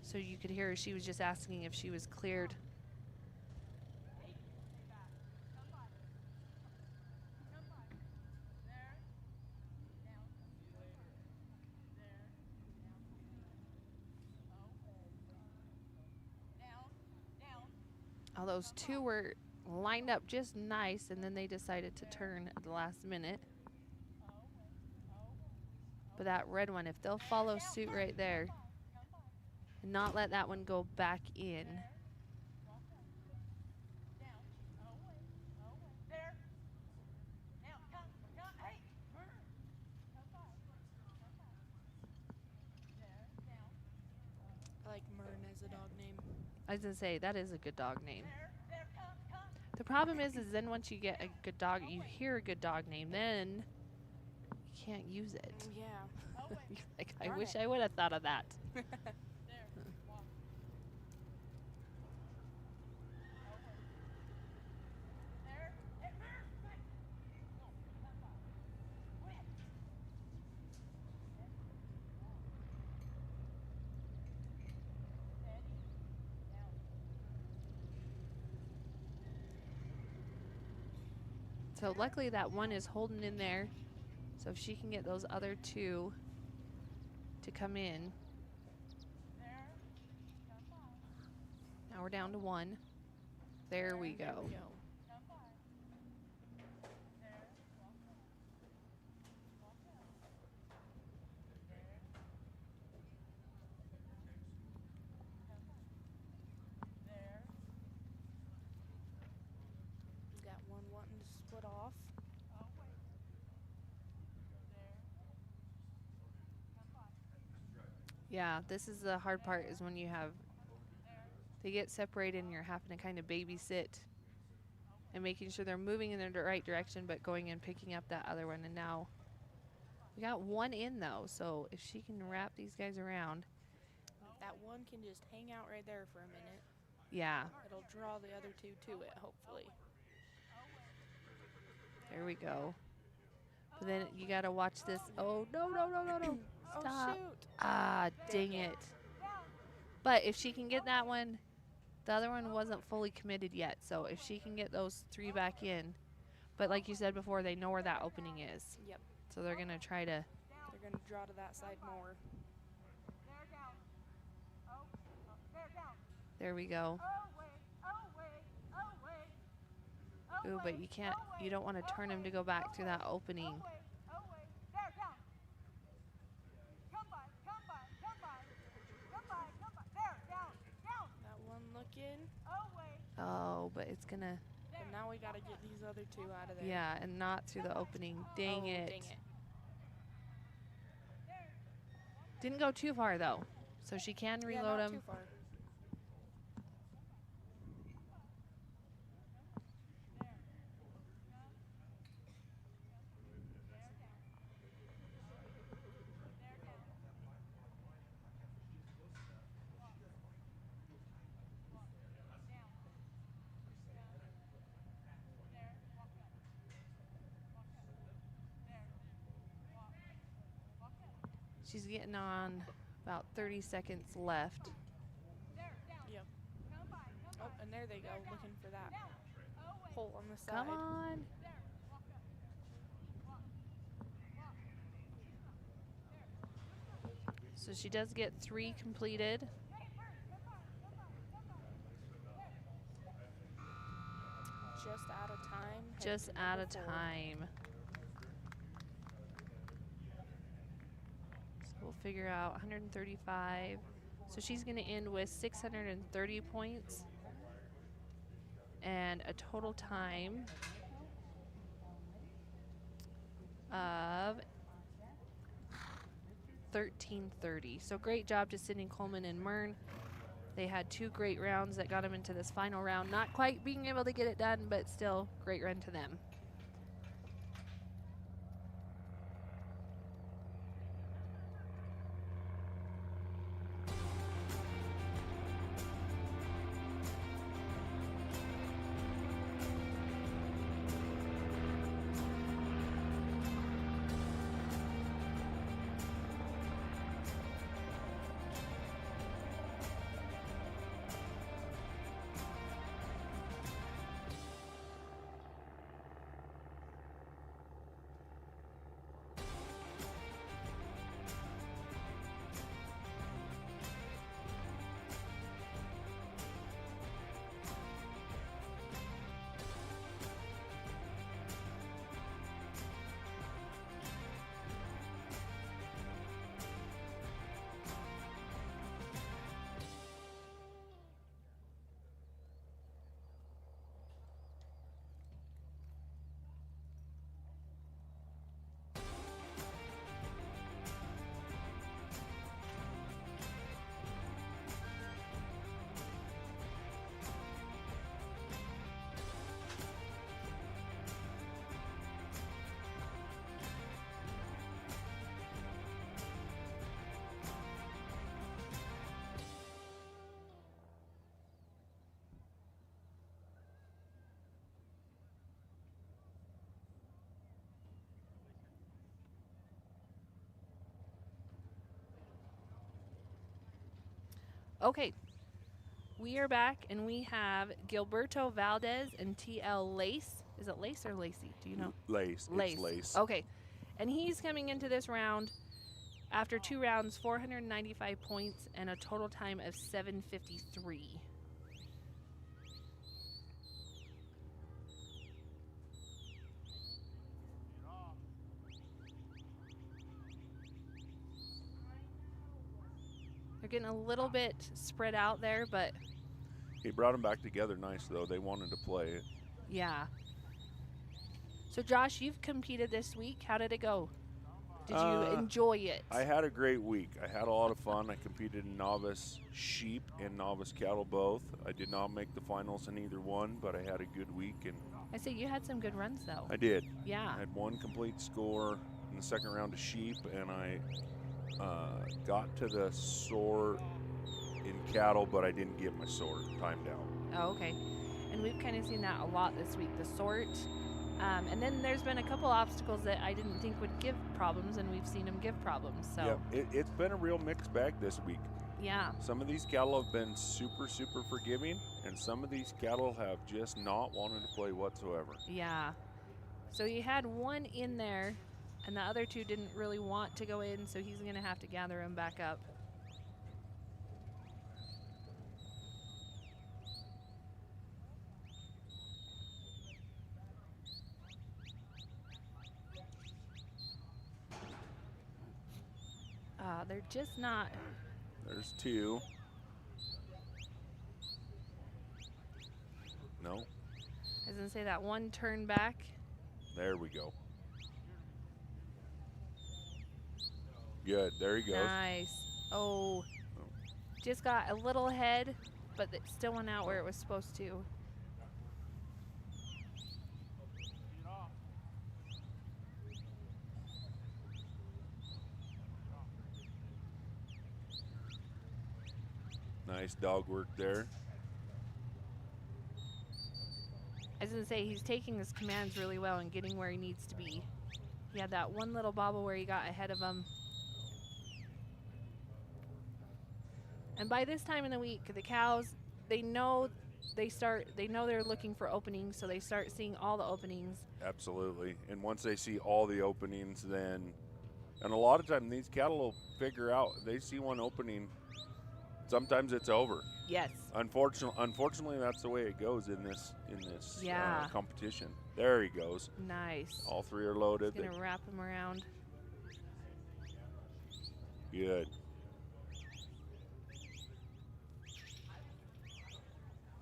So you could hear her, she was just asking if she was cleared. Oh, those two were lined up just nice, and then they decided to turn at the last minute. But that red one, if they'll follow suit right there and not let that one go back in. I like Mern as a dog name. I was going to say, that is a good dog name. The problem is then once you get a good dog, you hear a good dog name, then you can't use it. Yeah. You're like, I wish I would have thought of that. So luckily that one is holding in there. So if she can get those other two to come in. Now we're down to one. There we go. Got one wanting to split off. Yeah, this is the hard part is when they get separated and you're having to kind of babysit and making sure they're moving in the right direction, but going and picking up that other one. And now we got one in though, so if she can wrap these guys around. That one can just hang out right there for a minute. Yeah. It'll draw the other two to it, hopefully. There we go. But then you got to watch this. Oh, no. Stop. Oh, shoot. Ah, dang it. But if she can get that one, the other one wasn't fully committed yet. So if she can get those three back in. But like you said before, they know where that opening is. Yep. So they're going to try to. They're going to draw to that side more. There we go. Ooh, but you don't want to turn him to go back through that opening. That one looking. Oh, but it's going to. And now we got to get these other two out of there. Yeah, and not through the opening. Dang it. Dang it. Didn't go too far, though. So she can reload him. Too far. She's getting on about 30 seconds left. Yep. Oh, and there they go, looking for that hole on the side. Come on. So she does get 3 completed. Just out of time. Just out of time. So we'll figure out 135. So she's going to end with 630 points and a total time of 13:30. So great job to Sydney Coleman and Mern. They had 2 great rounds that got them into this final round. Not quite being able to get it done, but still great run to them. Okay, we are back, and we have Gilberto Valdez and TL Lace. Is it Lace or Lacey? Do you know? Lace. Lace. It's Lace. Okay, and he's coming into this round after 2 rounds, 495 points, and a total time of 7:53. They're getting a little bit spread out there, but He brought them back together nice, though. They wanted to play it. yeah. So, Josh, you've competed this week. How did it go? Did you enjoy it? I had a great week. I had a lot of fun. I competed in novice sheep and novice cattle both. I did not make the finals in either one, but I had a good week. And I say you had some good runs, though. I did. Yeah. I had 1 complete score in the second round of sheep, and I got to the sort in cattle, but I didn't get my sort timed out. Oh, okay. And we've kind of seen that a lot this week, the sort. And then there's been a couple obstacles that I didn't think would give problems, and we've seen them give problems. So Yeah, it's been a real mixed bag this week. yeah. Some of these cattle have been super, super forgiving, and some of these cattle have just not wanted to play whatsoever. Yeah. So you had one in there, and the other 2 didn't really want to go in, so he's going to have to gather them back up. They're just not. There's 2. No. I was going to say that one turn back. There we go. Good. There he goes. Nice. Oh. Just got a little head, but it still went out where it was supposed to. Nice dog work there. I was going to say, he's taking his commands really well and getting where he needs to be. He had that one little bobble where he got ahead of him. And by this time in the week, the cows, they know they're looking for openings, so they start seeing all the openings. Absolutely. And once they see all the openings, then, and a lot of time these cattle will figure out, they see one opening, sometimes it's over. Yes. Unfortunately, that's the way it goes in this Yeah. competition. There he goes. Nice. All 3 are loaded. He's gonna wrap him around. Good.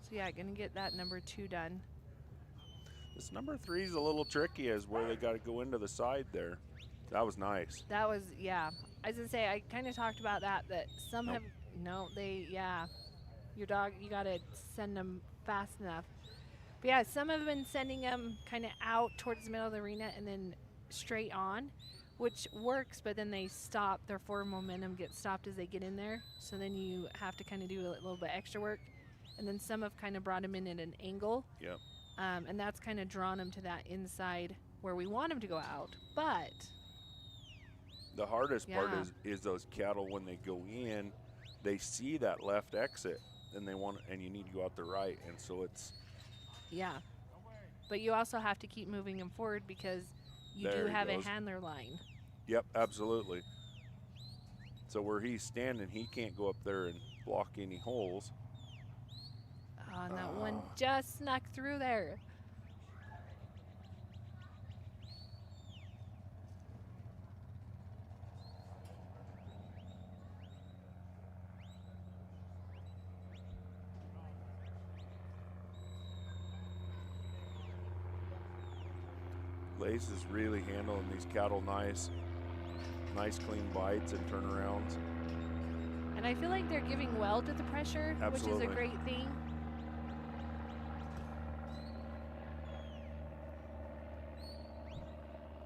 So yeah, gonna get that number 2 done. This number 3 is a little tricky as where they got to go into the side there. That was nice. That was, yeah. I was gonna say, I kind of talked about that some Nope. have, no, your dog, you gotta send them fast enough. But yeah, some have been sending them kind of out towards the middle of the arena and then straight on, which works, but then they stop, their forward momentum gets stopped as they get in there. So then you have to kind of do a little bit extra work. And then some have kind of brought them in at an angle. Yep. And that's kind of drawn them to that inside where we want them to go out. But The hardest part Yeah. is those cattle when they go in, they see that left exit and and you need to go out the right, and so it's yeah. But you also have to keep moving them forward because you There do he have a goes. handler line. Yep, absolutely. So where he's standing, he can't go up there and block any holes. Oh, and that one just snuck through there. Lace is really handling these cattle nice clean bites and turnarounds. And I feel like they're giving well to the pressure, which Absolutely. is a great thing.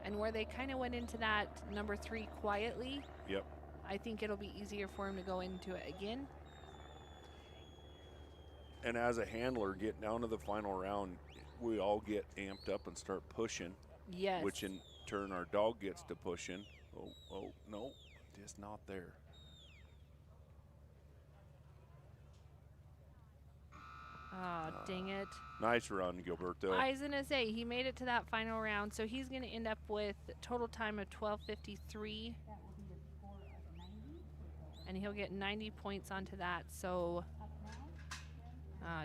And where they kind of went into that number 3 quietly, Yep. I think it'll be easier for him to go into it again. And as a handler, getting down to the final round, we all get amped up and start pushing. Yes. Which in turn our dog gets to pushing. Oh, no, just not there. Oh, dang it. Nice run, Gilberto. I was going to say, he made it to that final round, so he's going to end up with a total time of 12:53. And he'll get 90 points onto that, so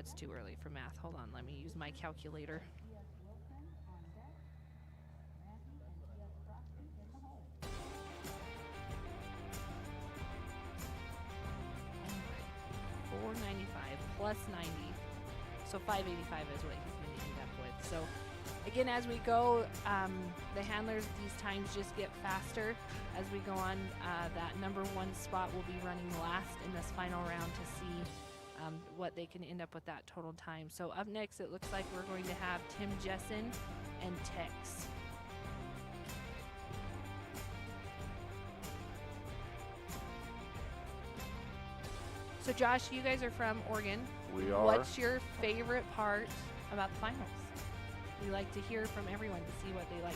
it's too early for math. Hold on, let me use my calculator. $495 plus 90. So 585 is what he's going to end up with. So again, as we go, the handlers, these times just get faster as we go on. That number 1 spot will be running last in this final round to see what they can end up with that total time. So up next, it looks like we're going to have Tim Jessen and Tex. So Josh, you guys are from Oregon. We are. What's your favorite part about the finals? We like to hear from everyone to see what they like.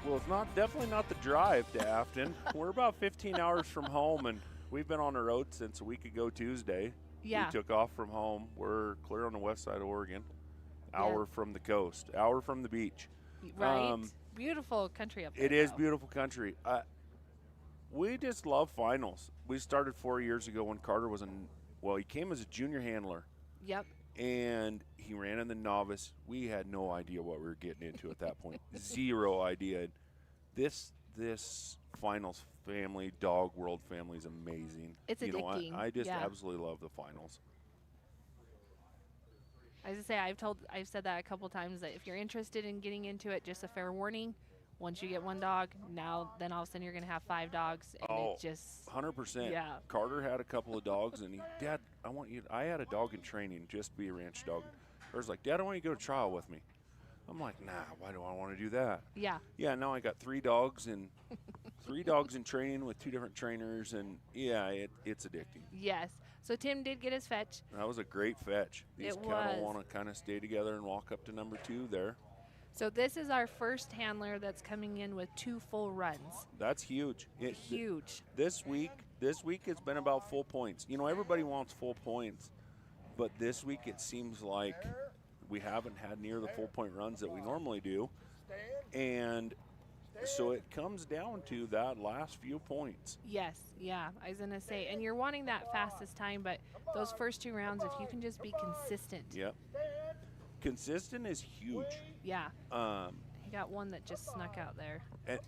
Well, it's definitely not the drive to Afton. We're about 15 hours from home, and we've been on the road since a week ago Tuesday. Yeah. We took off from home. We're clear on the west side of Oregon. Hour from the coast. Hour from the beach. Right. Beautiful country up there. It is beautiful country. We just love finals. We started 4 years ago when Carter was he came as a junior handler. Yep. And he ran in the novice. We had no idea what we were getting into at that point. Zero idea. This finals family, dog world family is amazing. It's addicting. I just absolutely love the finals. As I say, I've said that a couple times that if you're interested in getting into it, just a fair warning. Once you get 1 dog, then all of a sudden you're going to have 5 dogs, and it just 100%. Yeah. Carter had a couple of dogs, and Dad, I had a dog in training, just to be a ranch dog. Carter's like, Dad, I want you to go to trial with me. I'm like, nah, why do I want to do that? Yeah. Yeah, now I got 3 dogs and 3 dogs in training with 2 different trainers, and yeah, it's addicting. Yes. So Tim did get his fetch. That was a great fetch. These It cattle was. want to kind of stay together and walk up to number 2 there. So this is our first handler that's coming in with 2 full runs. That's huge. Huge. This week it's been about full points. Everybody wants full points, but this week it seems like we haven't had near the full point runs that we normally do. And so it comes down to that last few points. Yes, yeah, I was going to say. And you're wanting that fastest time, but those first 2 rounds, if you can just be consistent. Yep. Consistent is huge. Yeah. He got one that just snuck out there.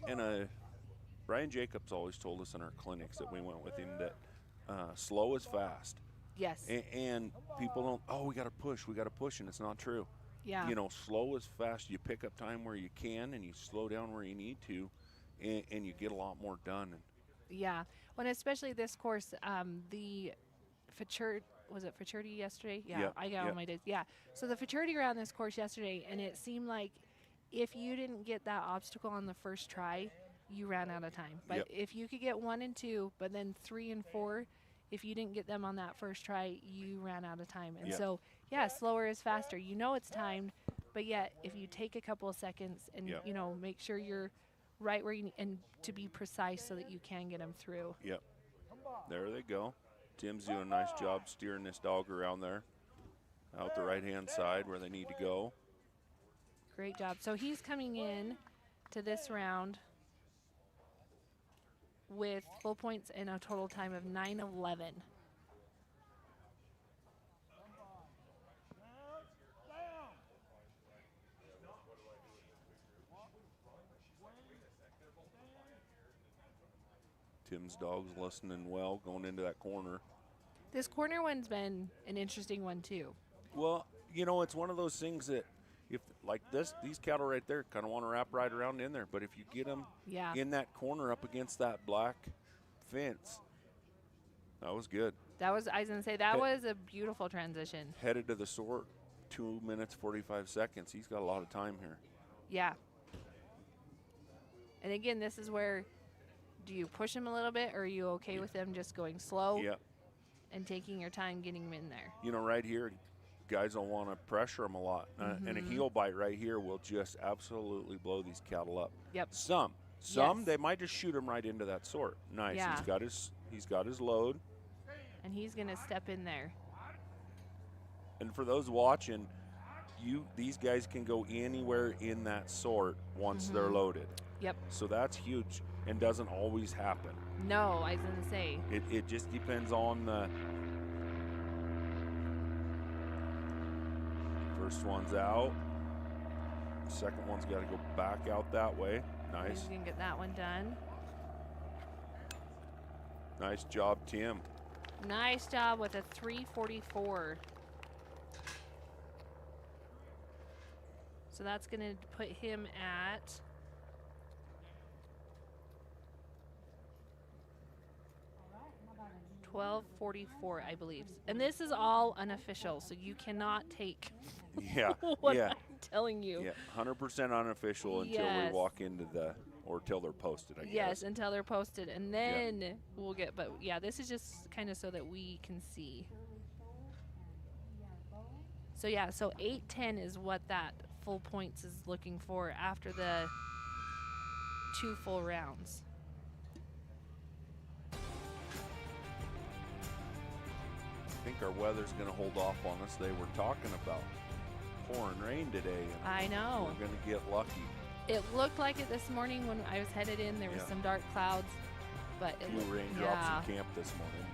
And Brian Jacobs always told us in our clinics that we went with him that slow is fast. Yes. And people don't, we got to push, and it's not true. Yeah. You know, slow is fast. You pick up time where you can, and you slow down where you need to, and you get a lot more done. Yeah. Well, and especially this course, the was it futurity yesterday? Yeah, Yep, I got all my days. Yeah. So the futurity around this course yesterday, and it seemed like if you didn't get that obstacle on the first try, you ran out of time. But if you could get 1 and 2, but then 3 and 4, if you didn't get them on that first try, you ran out of time. And so, slower is faster. You know it's timed, but yet if you take a couple of seconds and, you know, make sure you're right where you need, and to be precise so that you can get them through. Yep. There they go. Tim's doing a nice job steering this dog around there, out the right-hand side where they need to go. Great job. So he's coming in to this round with full points and a total time of 9:11. Tim's dog's listening well going into that corner. This corner one's been an interesting one too. Well, you know, it's one of those things that if like these cattle right there kind of want to wrap right around in there, but if you get them in that corner up against that black fence, that was good. I was going to say, that was a beautiful transition. Headed to the sort, 2 minutes, 45 seconds. He's got a lot of time here. Yeah. And again, this is where, do you push him a little bit, or are you okay with them just going slow and taking your time getting him in there? You know, right here, guys don't want to pressure them a lot. And a heel bite right here will just absolutely blow these cattle up. Yep. Some they might just shoot him right into that sort. Nice. Yeah. He's got his load. And he's going to step in there. And for those watching, these guys can go anywhere in that sort once they're loaded. Yep. So that's huge and doesn't always happen. No, I was going to say. It just depends on the first one's out. Second one's got to go back out that way. Nice. You can get that one done. Nice job, Tim. Nice job with a 3:44. So that's going to put him at 12:44, I believe. And this is all unofficial, so you cannot take what I'm telling you. Yeah, 100% unofficial until we walk into or till they're posted, I guess. Yes, until they're posted. And then we'll get, but yeah, this is just kind of so that we can see. So yeah, so 8:10 is what that full points is looking for after the 2 full rounds. I think our weather's going to hold off on us. They were talking about pouring rain today. I know. We're going to get lucky. It looked like it this morning when I was headed in. There was some dark clouds, but a few raindrops in camp this morning.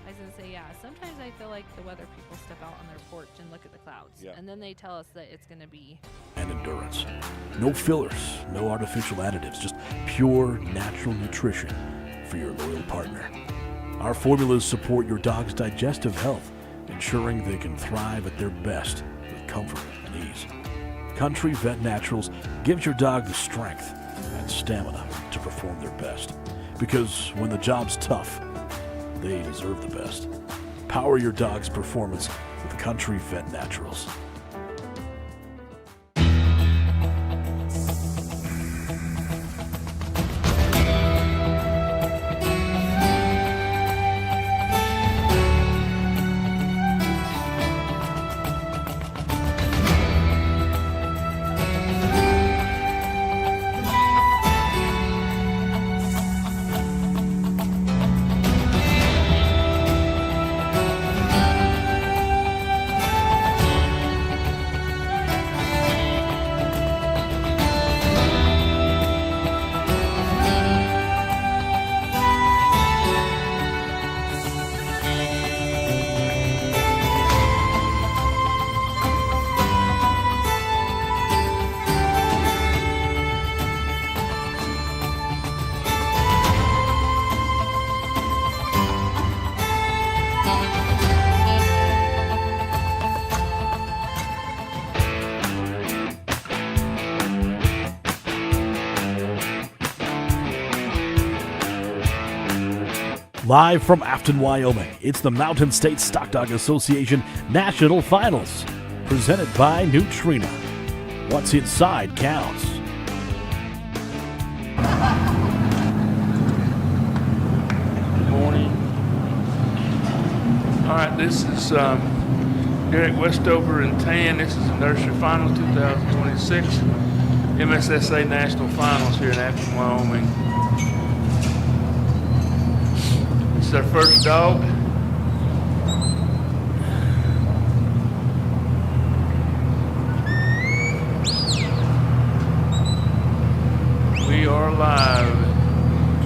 I was going to say, sometimes I feel like the weather people step out on their porch and look at the clouds, and then they tell us that it's going to be. And endurance. No fillers, no artificial additives, just pure natural nutrition for your loyal partner. Our formulas support your dog's digestive health, ensuring they can thrive at their best with comfort and ease. Country Vet Naturals gives your dog the strength and stamina to perform their best. Because when the job's tough, they deserve the best. Power your dog's performance with Country Vet Naturals. Live from Afton, Wyoming, it's the Mountain State Stock Dog Association National Finals, presented by Nutrena. What's inside counts. Good morning. All right, this is Derek Westover in tan. This is the Nursery Finals 2026 MSSA National Finals here in Afton, Wyoming. This is our first dog. We are live.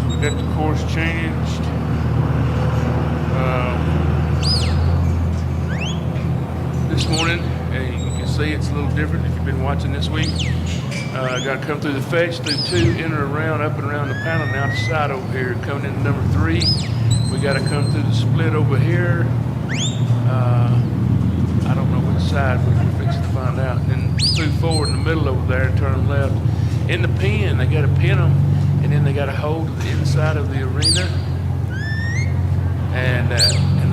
We got the course changed. This morning, and you can see it's a little different if you've been watching this week. Got to come through the fetch, through 2, enter around, up and around the panel, and out the side over here. Coming into number 3, we got to come through the split over here. I don't know which side, we're fixing to find out. And then move forward in the middle over there, turn left. In the pen, they got to pin them, and then they got to hold to the inside of the arena. And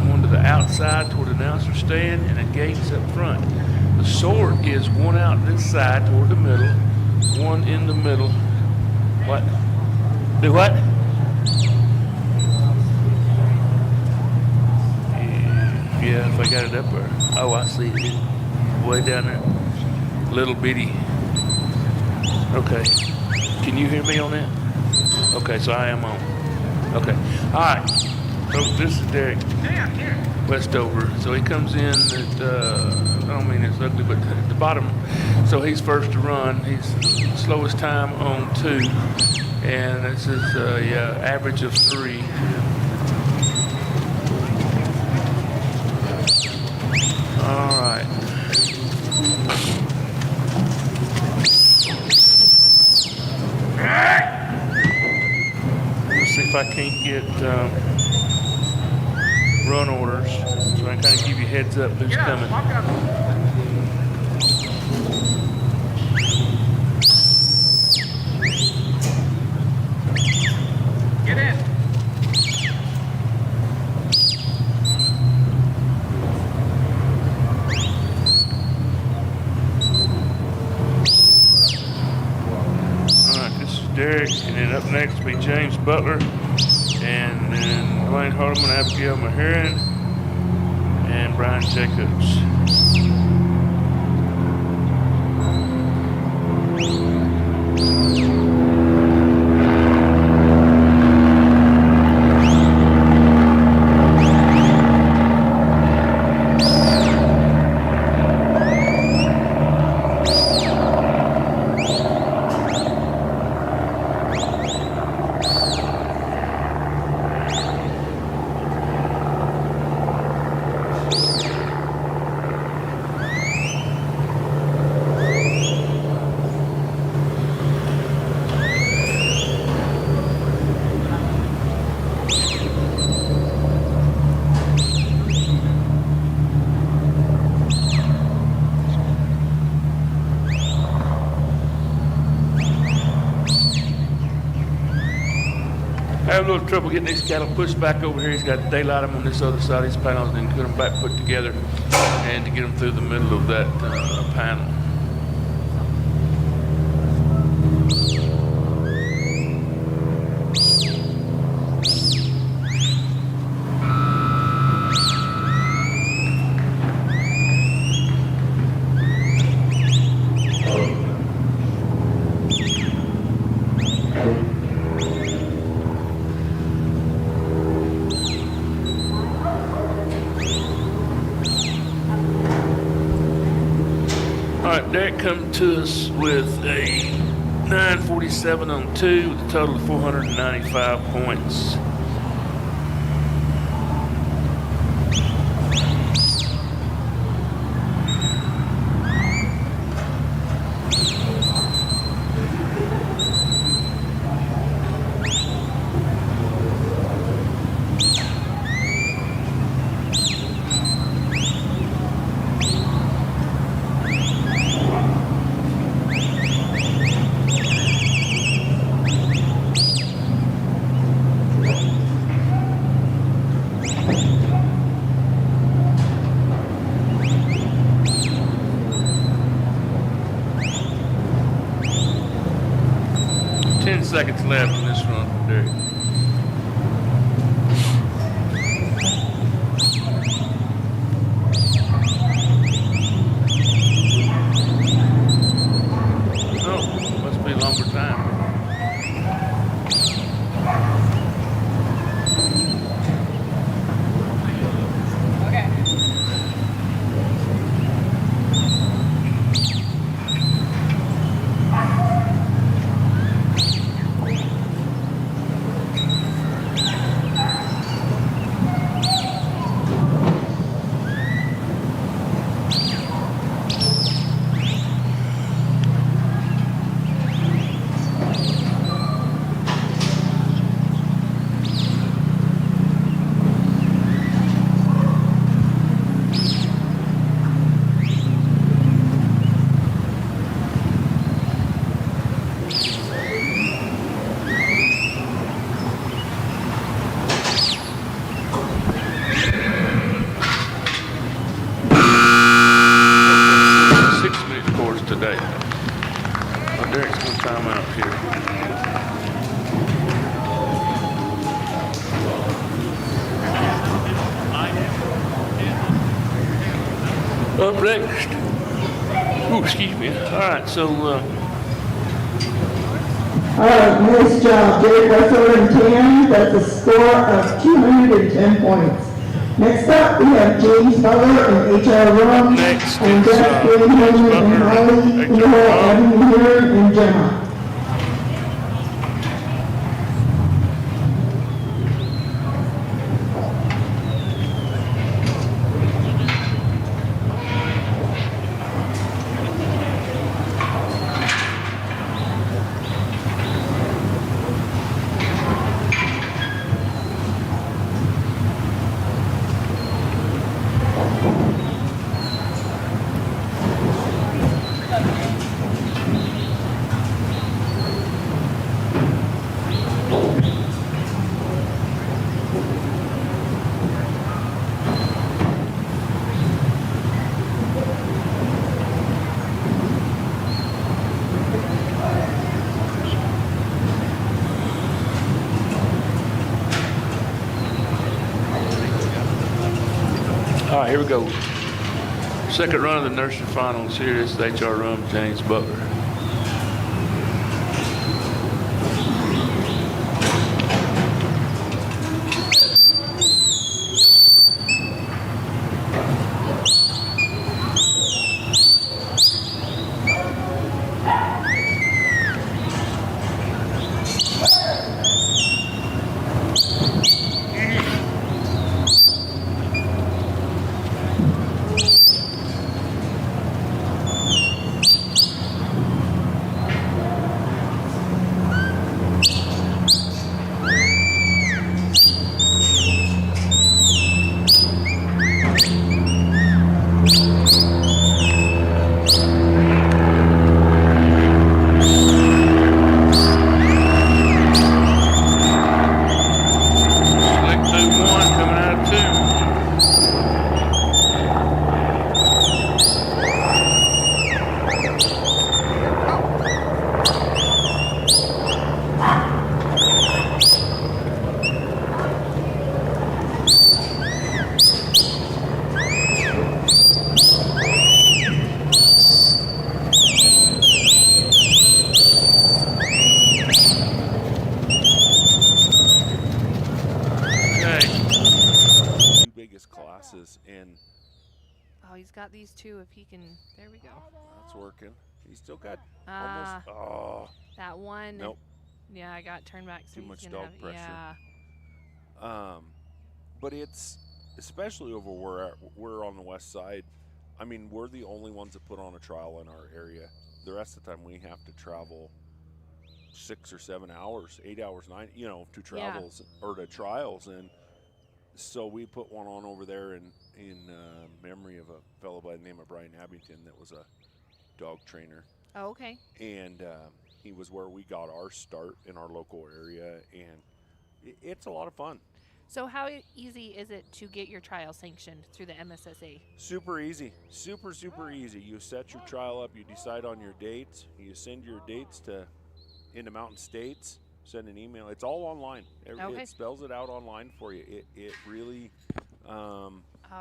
one to the outside toward the announcer stand, and a gate's up front. The sort is one out this side toward the middle, one in the middle. What? Do what? Yeah, if I got it up there. Oh, I see it. Way down there. Little bitty. Okay. Can you hear me on that? Okay, so I am on. Okay. All right. So this is Derek Westover. So he comes in at, I don't mean it's ugly, but at the bottom. So he's first to run. He's slowest time on 2. And this is, average of 3. All right. Let's see if I can't get run orders, so I can kind of give you heads up who's coming. Get in. All right, this is Derek, and then up next will be James Butler, and then Dwayne Hardeman, Abigail Maherin, and Brian Jacobs. I have a little trouble getting these cattle pushed back over here. He's got to daylight them on this other side of these panels and then get them back put together and to get them through the middle of that panel. Derek come to us with a 947 on 2 with a total of 495 points. seconds left in this run from Derek. Oh, must be longer time. Today. Oh, Derek's going to time out here. Up next. Oh, excuse me. All right, so. All right, nice job. Derek Westler and 10. That's a score of 210 points. Next up, we have James Butler and H.R. Rum, and Jeff Greenholman and Holly Hill, Abby Hearn, and Gemma. All right, here we go. Second run of the nursery finals here. This is H.R. Rum, James Butler. And oh, he's got these two. If he can, there we go. That's working. He's still got almost. Oh, that one. Nope. Yeah, I got turned back. So too much dog pressure. Yeah. But it's especially over where we're on the west side. I mean, we're the only ones that put on a trial in our area. The rest of the time, we have to travel 6 or 7 hours, 8 hours, 9. To travels or to trials and. So we put one on over there in memory of a fellow by the name of Brian Abington that was a dog trainer. Oh, okay. And he was where we got our start in our local area, and it's a lot of fun. So how easy is it to get your trial sanctioned through the MSSA? Super easy. Super easy. You set your trial up, you decide on your dates, you send your dates to in the Mountain States, send an email. It's all online. Okay. It spells it out online for you. It really. Oh,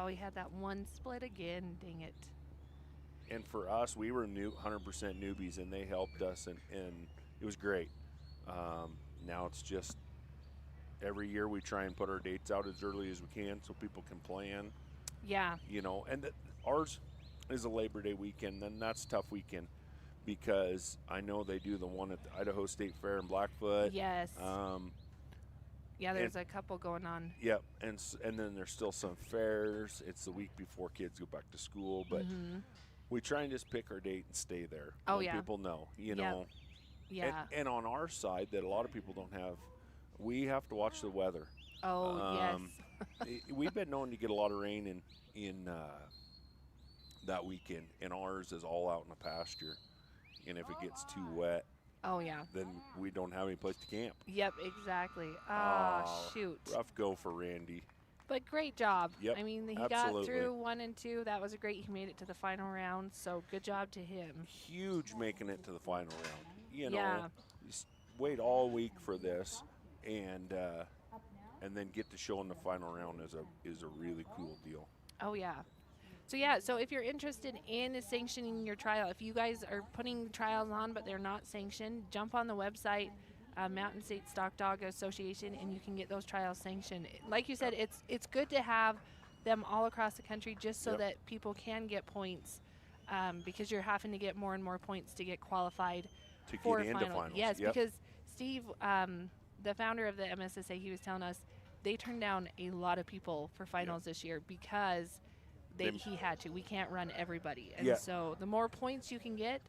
we had that one split again. Dang it. And for us, we were 100% newbies, and they helped us, and it was great. Now it's just every year we try and put our dates out as early as we can so people can plan. Yeah. You know, and ours is a Labor Day weekend, and that's a tough weekend because I know they do the one at the Idaho State Fair in Blackfoot. Yes. Yeah, there's a couple going on. Yep, and then there's still some fairs. It's the week before kids go back to school, but we try and just pick our date and stay there. Oh, let yeah. people know, you know. Yeah. And on our side that a lot of people don't have, we have to watch the weather. Oh, yes. We've been known to get a lot of rain in that weekend, and ours is all out in the pasture. And if it gets too wet, oh yeah, then we don't have any place to camp. Yep, exactly. Oh, shoot. Rough go for Randy. But great job. Yep, I mean, he absolutely. got through 1 and 2. That was great. He made it to the final round, so good job to him. Huge making it to the final round. You know, Yeah. just wait all week for this, and then get to show in the final round is a really cool deal. Oh yeah. So yeah, so if you're interested in sanctioning your trial, if you guys are putting trials on but they're not sanctioned, jump on the website, Mountain State Stock Dog Association, and you can get those trials sanctioned. Like you said, it's good to have them all across the country just so that people can get points, because you're having to get more and more points to get qualified for get into finals. Yes, because Steve, the founder of the MSSA, he was telling us they turned down a lot of people for finals this year because he had to. We can't run everybody. And so the more points you can get,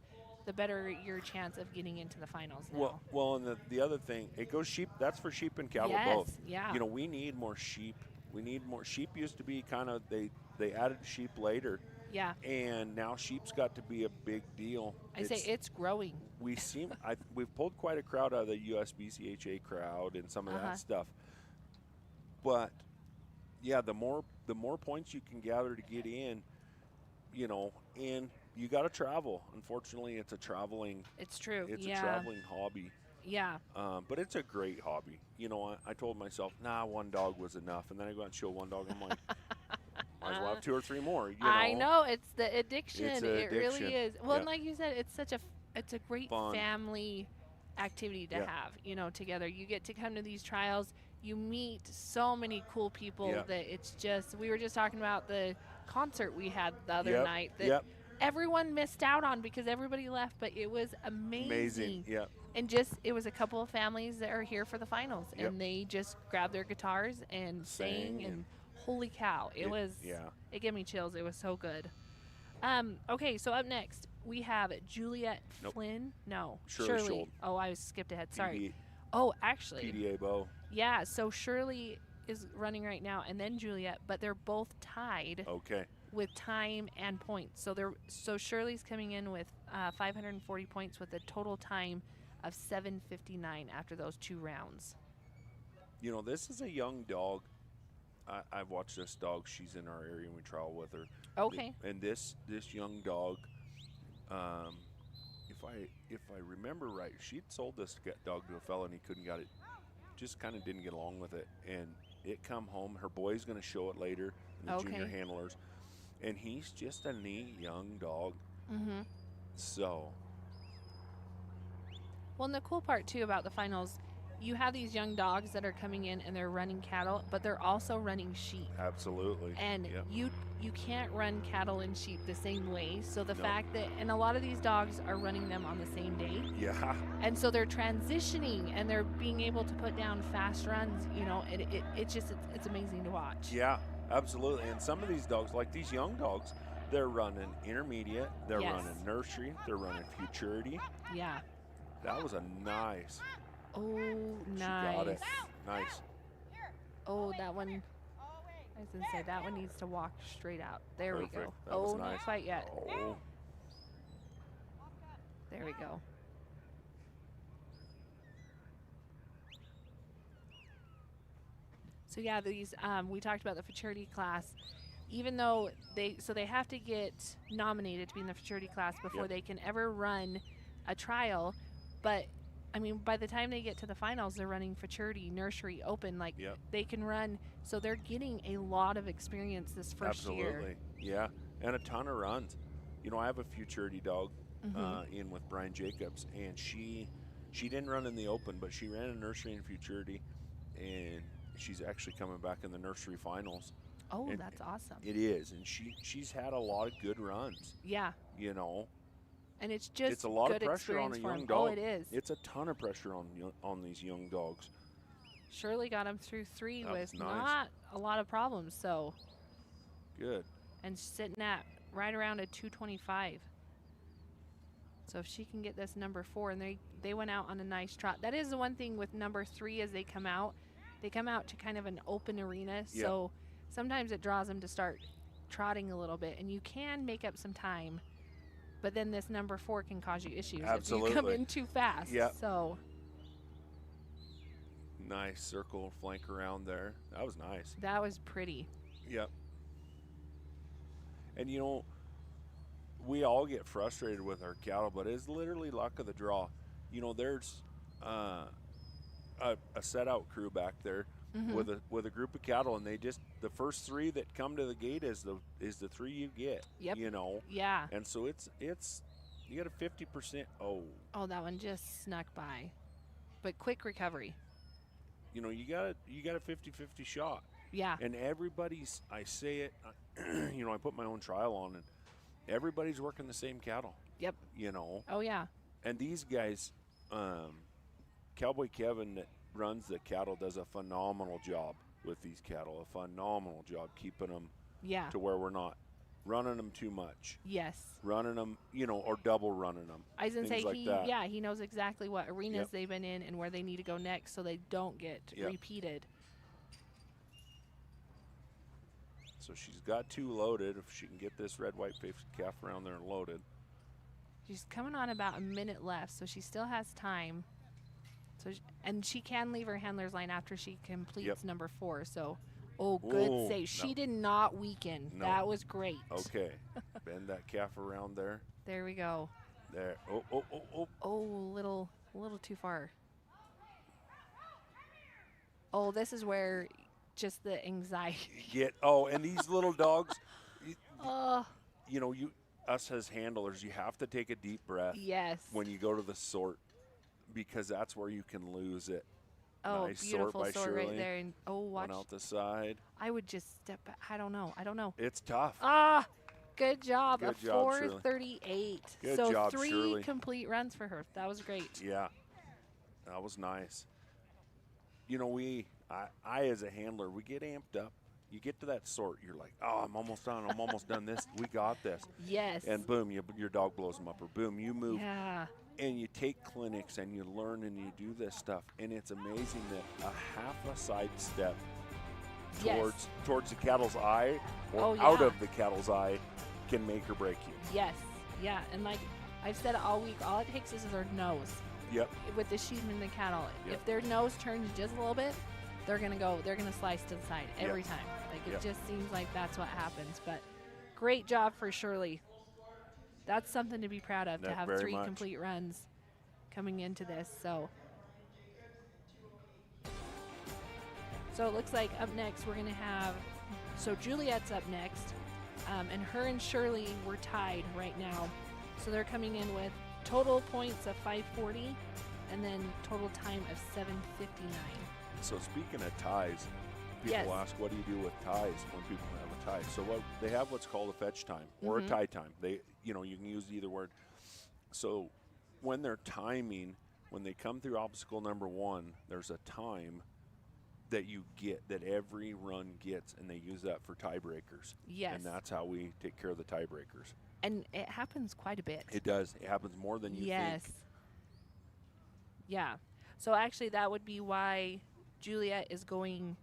the better your chance of getting into the finals now. Well, and the other thing, it goes sheep. That's for sheep and cattle both. Yeah. You know, we need more sheep. We need more. Sheep used to be kind of, they added sheep later. Yeah. And now sheep's got to be a big deal. It's growing. We've pulled quite a crowd out of the USBCHA crowd and some of that stuff. But yeah, the more points you can gather to get in, you know, and you got to travel. Unfortunately, it's a traveling. It's true. It's a traveling hobby. Yeah. But it's a great hobby. You know, I told myself, one dog was enough, and then I go out and show one dog. I'm like, might as well have 2 or 3 more. You know? I know, it's the addiction. It's it addiction. really is. Well, and like you said, it's a great Fun. family activity to have. You know, together. You get to come to these trials. You meet so many cool people that it's just. We were just talking about the concert we had the other night that everyone missed out on because everybody left, but it was amazing. Yeah. And just it was a couple of families that are here for the finals, and they just grabbed their guitars and sang and holy cow, it gave me chills. It was so good. Okay, so up next we have Juliet Flynn. No, Shirley. Oh, I skipped ahead. Sorry. Oh, actually. PDA Bow. Yeah, so Shirley is running right now, and then Juliet, but they're both tied. Okay. With time and points. So Shirley's coming in with 540 points with a total time of 7:59 after those 2 rounds. You know, this is a young dog. I've watched this dog. She's in our area and we trial with her. Okay. And this young dog, if I remember right, she'd sold this dog to a fella and he couldn't get it. Just kind of didn't get along with it, and it come home. Her boy's going to show it later in the junior handlers, and he's just a neat young dog. So. Well, and the cool part too about the finals, you have these young dogs that are coming in and they're running cattle, but they're also running sheep. Absolutely. And you can't run cattle and sheep the same way. So the fact that, and a lot of these dogs are running them on the same day. Yeah. And so they're transitioning and they're being able to put down fast runs, you know, and it's amazing to watch. Yeah, absolutely. And some of these dogs, like these young dogs, they're running intermediate, they're running nursery, they're running futurity. Yeah. That was a nice. Oh, nice. She got it. Nice. Oh, that one. I was going to say, that one needs to walk straight out. There we go. That was nice. Not quite yet. Oh. There we go. So yeah, these we talked about the futurity class. Even though they have to get nominated to be in the futurity class before they can ever run a trial, but I mean, by the time they get to the finals, they're running futurity, nursery, open. Like, they can run. So they're getting a lot of experience this first year. Absolutely. Yeah, and a ton of runs. You know, I have a futurity dog in with Brian Jacobs, and she didn't run in the open, but she ran in nursery and futurity, and she's actually coming back in the nursery finals. Oh, and that's awesome. It is, and she's had a lot of good runs. Yeah. You know. And it's just it's a lot good of pressure on a experience for young him. dog. Oh, it is. It's a ton of pressure on these young dogs. Shirley got him through 3 That with was nice. not a lot of problems. So good. And sitting at right around a 225. So if she can get this number 4, and they went out on a nice trot. That is the one thing with number 3 as they come out to kind of an open arena. Yep. So sometimes it draws them to start trotting a little bit, and you can make up some time. But then this number 4 can cause you issues Absolutely. if you come in too fast. Yep. So nice circle flank around there. That was nice. that was pretty. Yep. And you know, we all get frustrated with our cattle, but it's literally luck of the draw. You know, there's a set out crew back there with a group of cattle, and they just the first 3 that come to the gate is the 3 you get. Yep. You know. Yeah. And so it's you got a 50%. Oh, that one just snuck by. But quick recovery. You know, you got a 50-50 shot. Yeah. And everybody's, I say it, you know, I put my own trial on, and everybody's working the same cattle. Yep. You know. Oh, yeah. And these guys, Cowboy Kevin that runs the cattle does a phenomenal job with these cattle, a phenomenal job keeping them to where we're not running them too much. Yes. Running them, you know, or double running them. I was going to say, like he knows exactly what arenas they've been in and where they need to go next so they don't get repeated. So she's got 2 loaded. If she can get this red, white faced calf around there and loaded. She's coming on about a minute left, so she still has time. So, and she can leave her handler's line after she completes number 4. So, good save. She did not weaken. No. That was great. Okay. Bend that calf around there. There we go. There. Oh. Oh, a little too far. Oh, this is where just the anxiety. And these little dogs, Oh. you know, us as handlers, you have to take a deep breath. Yes. When you go to the sort, because that's where you can lose it. Oh, nice beautiful sort by sort Shirley. right there. And watch. One out the side. I would just step back. I don't know. It's tough. Good job. Good a job, Shirley. 4:38. Good so job, 3 Shirley. complete runs for her. That was great. Yeah, that was nice. You know, I as a handler, we get amped up. You get to that sort, you're like, oh, I'm almost done. I'm almost done this. We got this. Yes. And boom, your dog blows them up, or boom, you move. Yeah. And you take clinics and you learn and you do this stuff, and it's amazing that a half a side step towards the cattle's eye or out of the cattle's eye can make or break you. Yes. Yeah. And like I've said all week, all it takes is their nose. Yep. With the sheep and the cattle, Yep. if their nose turns just a little bit, they're gonna slice to the side every time. Like it just seems like that's what happens. But great job for Shirley. That's something to be proud of, to have 3 complete runs coming into this. So it looks like up next we're going to have, so Juliet's up next, and her and Shirley were tied right now. So they're coming in with total points of 540 and then total time of 759. So speaking of ties, people ask, what do you do with ties when people have a tie? So they have what's called a fetch time or a tie time. You can use either word. So when they're timing, when they come through obstacle number 1, there's a time that you get, that every run gets, and they use that for tiebreakers. Yes. And that's how we take care of the tiebreakers. And it happens quite a bit. It does. It happens more than you think. Yeah. So actually that would be why Juliet is going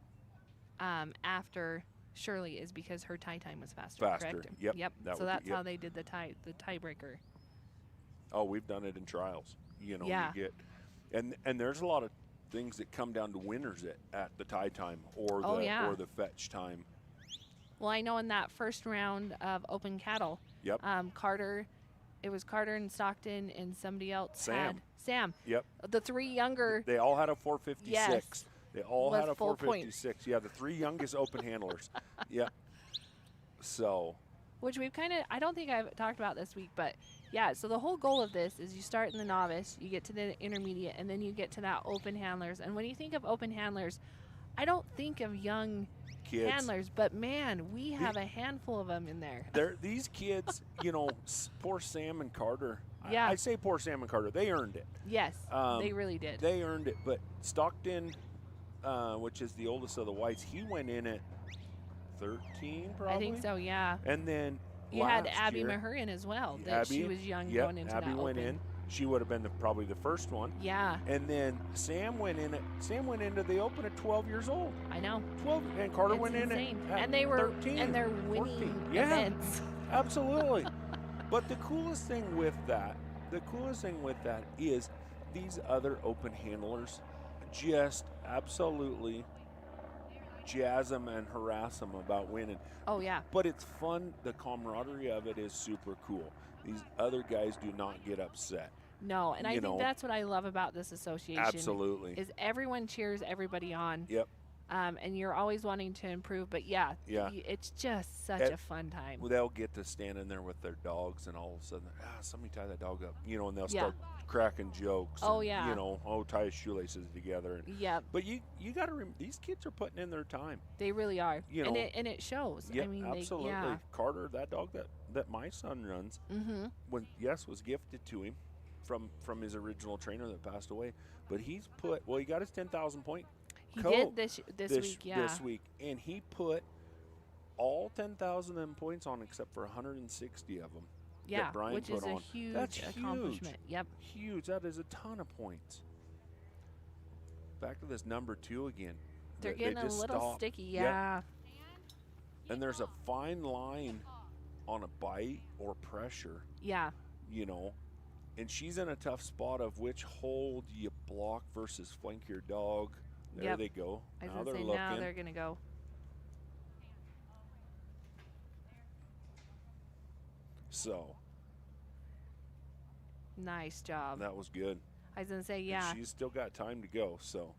after Shirley, is because her tie time was faster. Correct? Yep. So that's how they did the tiebreaker. Oh, we've done it in trials. You get, and there's a lot of things that come down to winners at the tie time or the fetch time. Well, I know in that first round of open cattle, Carter It was Carter and Stockton and somebody else Sam. had Sam. Yep. The 3 younger. They all had a 456. Yes. They all With had a full 456. Yeah, the 3 youngest open handlers. Yep. So. Which we've I don't think I've talked about this week, but yeah, so the whole goal of this is you start in the novice, you get to the intermediate, and then you get to that open handlers. And when you think of open handlers, I don't think of young kids. Handlers, but man, we have a handful of them in there. These kids, poor Sam and Carter. Yeah. I say poor Sam and Carter. They earned it. Yes, they really did. They earned it. But Stockton, which is the oldest of the whites, he went in at 13 probably. I think so, yeah. And then you had Abby Mahurin as well. That she was young going into Abby that went open. in. She would have been probably the first one. Yeah. And then Sam went into the open at 12 years old. I know. 12, and Carter It's went insane. in at and they were 13, and they're 14. winning Yeah, events. Absolutely. But the coolest thing with that is these other open handlers just absolutely jazz them and harass them about winning. Oh, yeah. But it's fun. The camaraderie of it is super cool. These other guys do not get upset. No, and I think that's what I love about this association. Absolutely. Is everyone cheers everybody on. Yep. And you're always wanting to improve. But, yeah, it's just such a fun time. They'll get to stand in there with their dogs, and all of a sudden, somebody tie that dog up. And they'll start cracking jokes. Oh, and, yeah. Tie his shoelaces together. Yep. But you got to remember, these kids are putting in their time. They really are. And it shows. Yeah, I mean, absolutely. Carter, that dog that my son runs, was gifted to him from his original trainer that passed away. But he got his 10,000 point. He did this week, yeah. This week, and he put all 10,000 points on except for 160 of them. Yeah, that Brian which put is on. a huge That's accomplishment. Yep. Huge. That is a ton of points. Back to this number 2 again. They're getting a little sticky, yeah. Yep. And there's a fine line on a bite or pressure. Yeah. And she's in a tough spot of which hole do you block versus flank your dog. There they go. Now they're looking. Now they're going to go. So. Nice job. That was good. I was going to say, yeah. And she's still got time to go, so.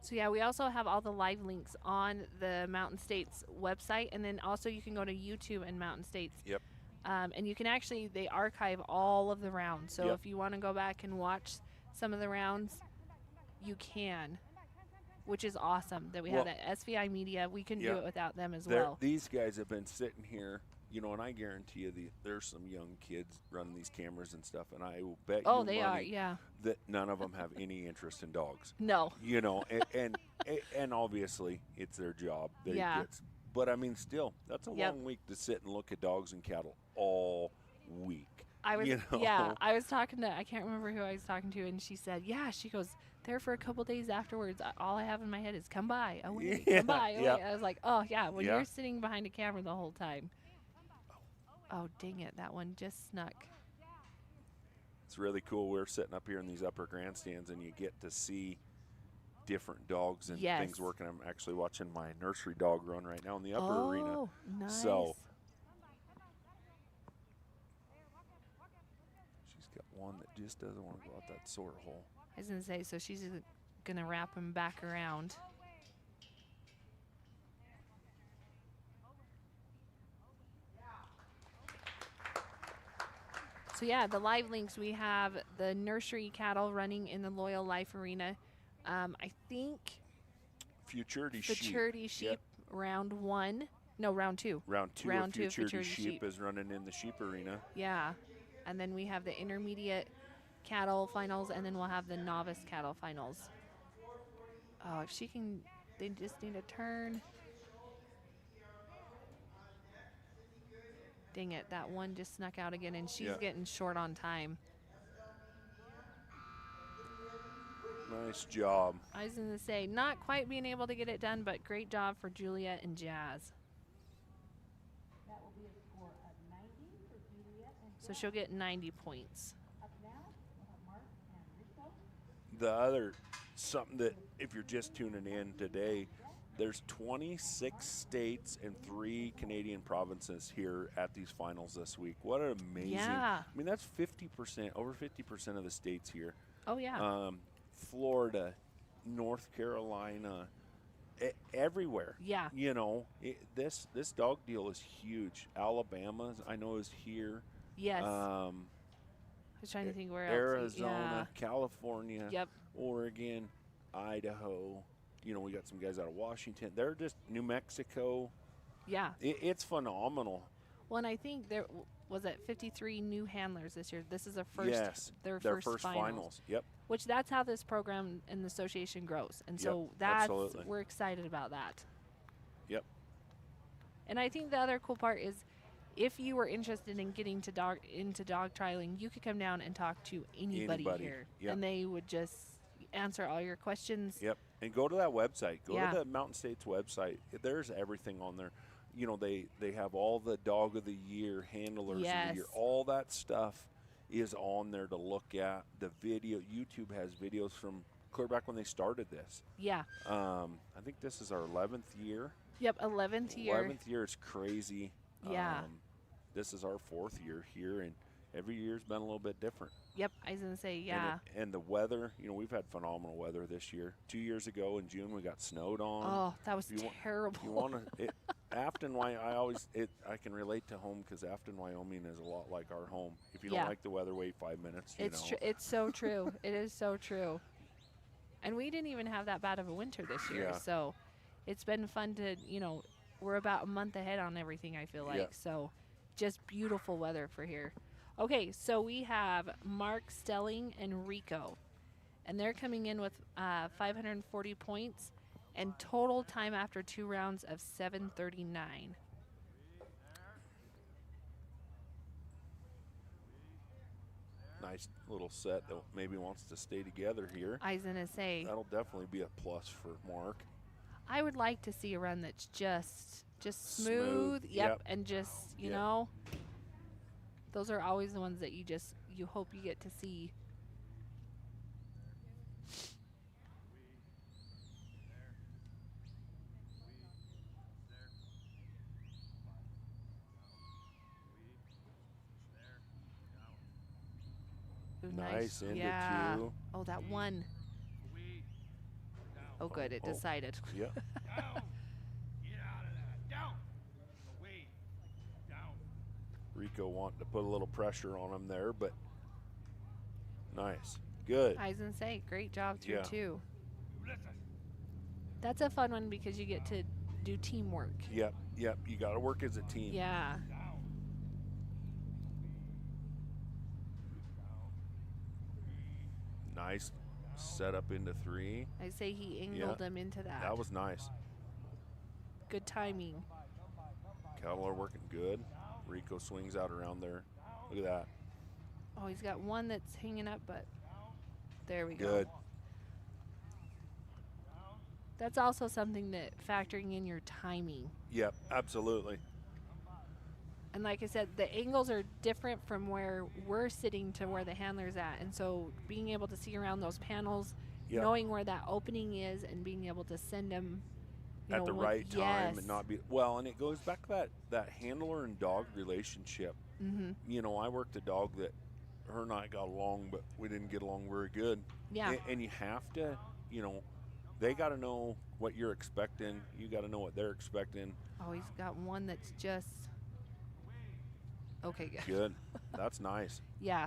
So, yeah, we also have all the live links on the Mountain States website. And then also you can go to YouTube and Mountain States. Yep. And you can actually, they archive all of the rounds. So Yep. if you want to go back and watch some of the rounds, you can, which is awesome that we have that. SVI Media, we couldn't do it without them as well. These guys have been sitting here, and I guarantee you there's some young kids running these cameras and stuff, and I will bet that none of them have any interest in dogs. No. And obviously it's their job. But I mean, still, that's a long week to sit and look at dogs and cattle all week. I was talking to, I can't remember who I was talking to, and she said, she goes, there for a couple days afterwards, all I have in my head is come by, away, come by, away. I was like, oh, yeah, when you're sitting behind a camera the whole time. Oh, dang it, that one just snuck. It's really cool. We're sitting up here in these upper grandstands, and you get to see different dogs and things working. I'm actually watching my nursery dog run right now in the upper arena. Oh, nice. So she's got one that just doesn't want to go out that sort hole. I was going to say, so she's going to wrap him back around. So, yeah, the live links, we have the nursery cattle running in the Loyal Life Arena. I think Futurity Sheep round 1. No, round 2. Round 2 of Futurity Sheep is running in the sheep arena. Yeah. And then we have the intermediate cattle finals, and then we'll have the novice cattle finals. Oh, if she can, they just need a turn. Dang it, that one just snuck out again, and she's getting short on time. Nice job. I was going to say, not quite being able to get it done, but great job for Juliet and Jazz. That will be a score of 90 for Juliet and Jazz. So she'll get 90 points. Up now, we'll have Mark and the other something that if you're just tuning in today, there's 26 states and 3 Canadian provinces here at these finals this week. What an amazing! Yeah. I mean, that's 50%, over 50% of the states here. Oh yeah. Florida, North Carolina, everywhere. Yeah. You know, this dog deal is huge. Alabama, I know, is here. Yes. I was trying to think where else. Arizona, California, Yep. Oregon, Idaho. You know, we got some guys out of Washington. They're just New Mexico. Yeah. It's phenomenal. Well, and I think there was 53 new handlers this year. This is their first. Yes, their first finals. Yep. Which that's how this program and the association grows, and Yep, so that's absolutely. we're excited about that. Yep. And I think the other cool part is, if you were interested in getting into dog trialing, you could come down and talk to anybody here, Yep. and they would just answer all your questions. Yep. And go to that website. Go Yeah. to the Mountain States website. There's everything on there. You know, they have all the dog of the year, handlers of the year. All that stuff is on there to look at. The video, YouTube has videos from clear back when they started this. Yeah. I think this is our 11th year. Yep, 11th year. 11th year is crazy. Yeah. This is our 4th year here, and every year's been a little bit different. Yep, I was gonna say, yeah. And the weather, you know, we've had phenomenal weather this year. 2 years ago in June, we got snowed on. Oh, that was terrible. You want to, Afton, I can relate to home because Afton, Wyoming is a lot like our home. If you don't like the weather, wait 5 minutes. It's so true. It is so true. And we didn't even have that bad of a winter this year, so it's been fun to, you know, we're about a month ahead on everything, I feel like. So just beautiful weather for here. Okay, so we have Mark Stelling and Rico, and they're coming in with 540 points and total time after 2 rounds of 7:39. Nice little set that maybe wants to stay together here. I was going to say. That'll definitely be a plus for Mark. I would like to see a run that's just smooth. Yep, and just, you know. Those are always the ones that you hope you get to see. Ooh, nice into two. Oh, that one. Oh, good. It decided. Yep. Rico wanting to put a little pressure on him there, but nice. Good. I was going to say, great job through 2. That's a fun one because you get to do teamwork. Yep. You got to work as a team. Yeah. Nice set up into 3. I say he angled him into that. That was nice. Good timing. Cattle are working good. Rico swings out around there. Look at that. Oh, he's got one that's hanging up, but there we go. Good. That's also something that factoring in your timing. Yep, absolutely. And like I said, the angles are different from where we're sitting to where the handler's at. And so being able to see around those panels, knowing where that opening is and being able to send them at the right time and not be well, and it goes back to that handler and dog relationship. Mm-hmm. You know, I worked a dog that her and I got along, but we didn't get along very good. Yeah. And you have to, you know, they got to know what you're expecting. You got to know what they're expecting. Oh, he's got one that's just okay. Good. Good. That's nice. Yeah.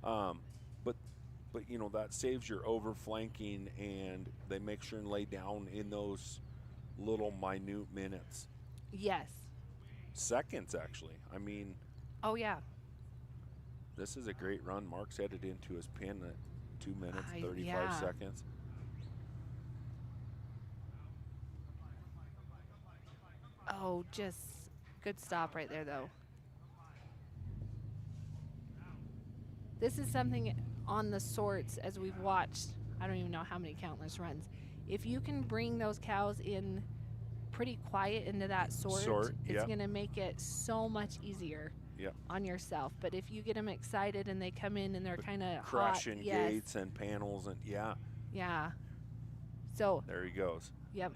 But you know, that saves your overflanking, and they make sure and lay down in those little minute minutes. Yes. Seconds, actually. I mean. Oh, yeah. This is a great run. Mark's headed into his pin at 2 minutes, 35 seconds. Oh, just good stop right there, though. This is something on the sorts, as we've watched, I don't even know how many countless runs. If you can bring those cows in pretty quiet into that sort, it's going to make it so much easier. on yourself. But if you get them excited and they come in and they're kind of crashing hot, gates and panels and yeah. So there he goes. Yep.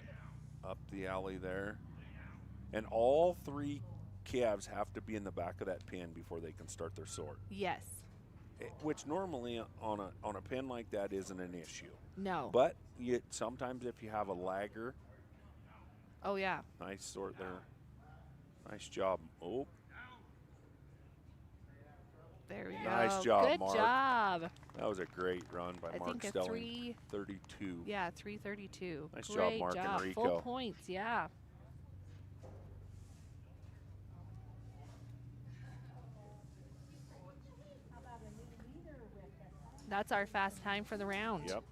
Up the alley there. And all 3 calves have to be in the back of that pen before they can start their sort. Yes. Which normally on a pen like that isn't an issue. No. But sometimes if you have a lagger. Oh, yeah. Nice sort there. Nice job. Oh. There we go. Nice job, Good Mark. job. That was a great run by Mark think a Stelling. 32. Yeah, 3:32. Nice Great job, Mark and Rico. Full points, yeah. That's our fast time for the round. Yep.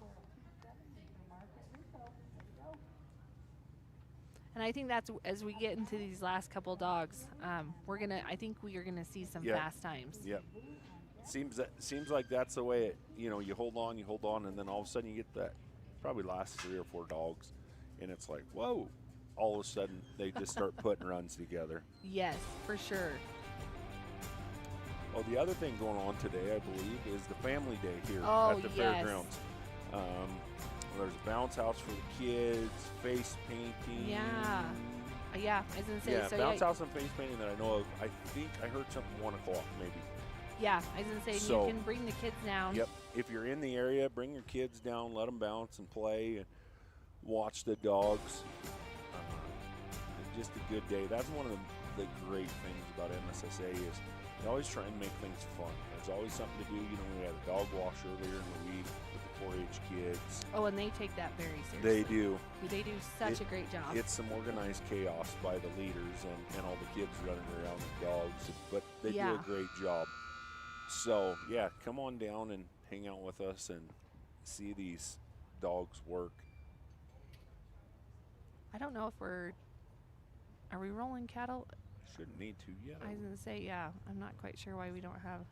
And I think that's as we get into these last couple dogs, I think we are gonna see some fast times. Yep. Seems like that's the way you hold on, and then all of a sudden you get that probably last 3 or 4 dogs, and it's like, whoa! All of a sudden they just start putting runs together. Yes, for sure. Oh, the other thing going on today, I believe, is the family day here at the fairgrounds. There's a bounce house for the kids, face painting. Yeah. Yeah, I was going to say. Yeah, so bounce house and face painting that I know of. I think I heard something 1 o'clock maybe. Yeah, I was going to say, so, you can bring the kids down. Yep. If you're in the area, bring your kids down, let them bounce and play and watch the dogs. Just a good day. That's one of the great things about MSSA is they always try and make things fun. There's always something to do. We had a dog wash earlier in the week with the 4-H kids. Oh, and they take that very seriously. They do. They do such a great job. It's some organized chaos by the leaders and all the kids running around with dogs, but they do a great job. So, yeah, come on down and hang out with us and see these dogs work. I don't know if are we rolling cattle? Shouldn't need to yet. I was going to say, yeah. I'm not quite sure why we don't have.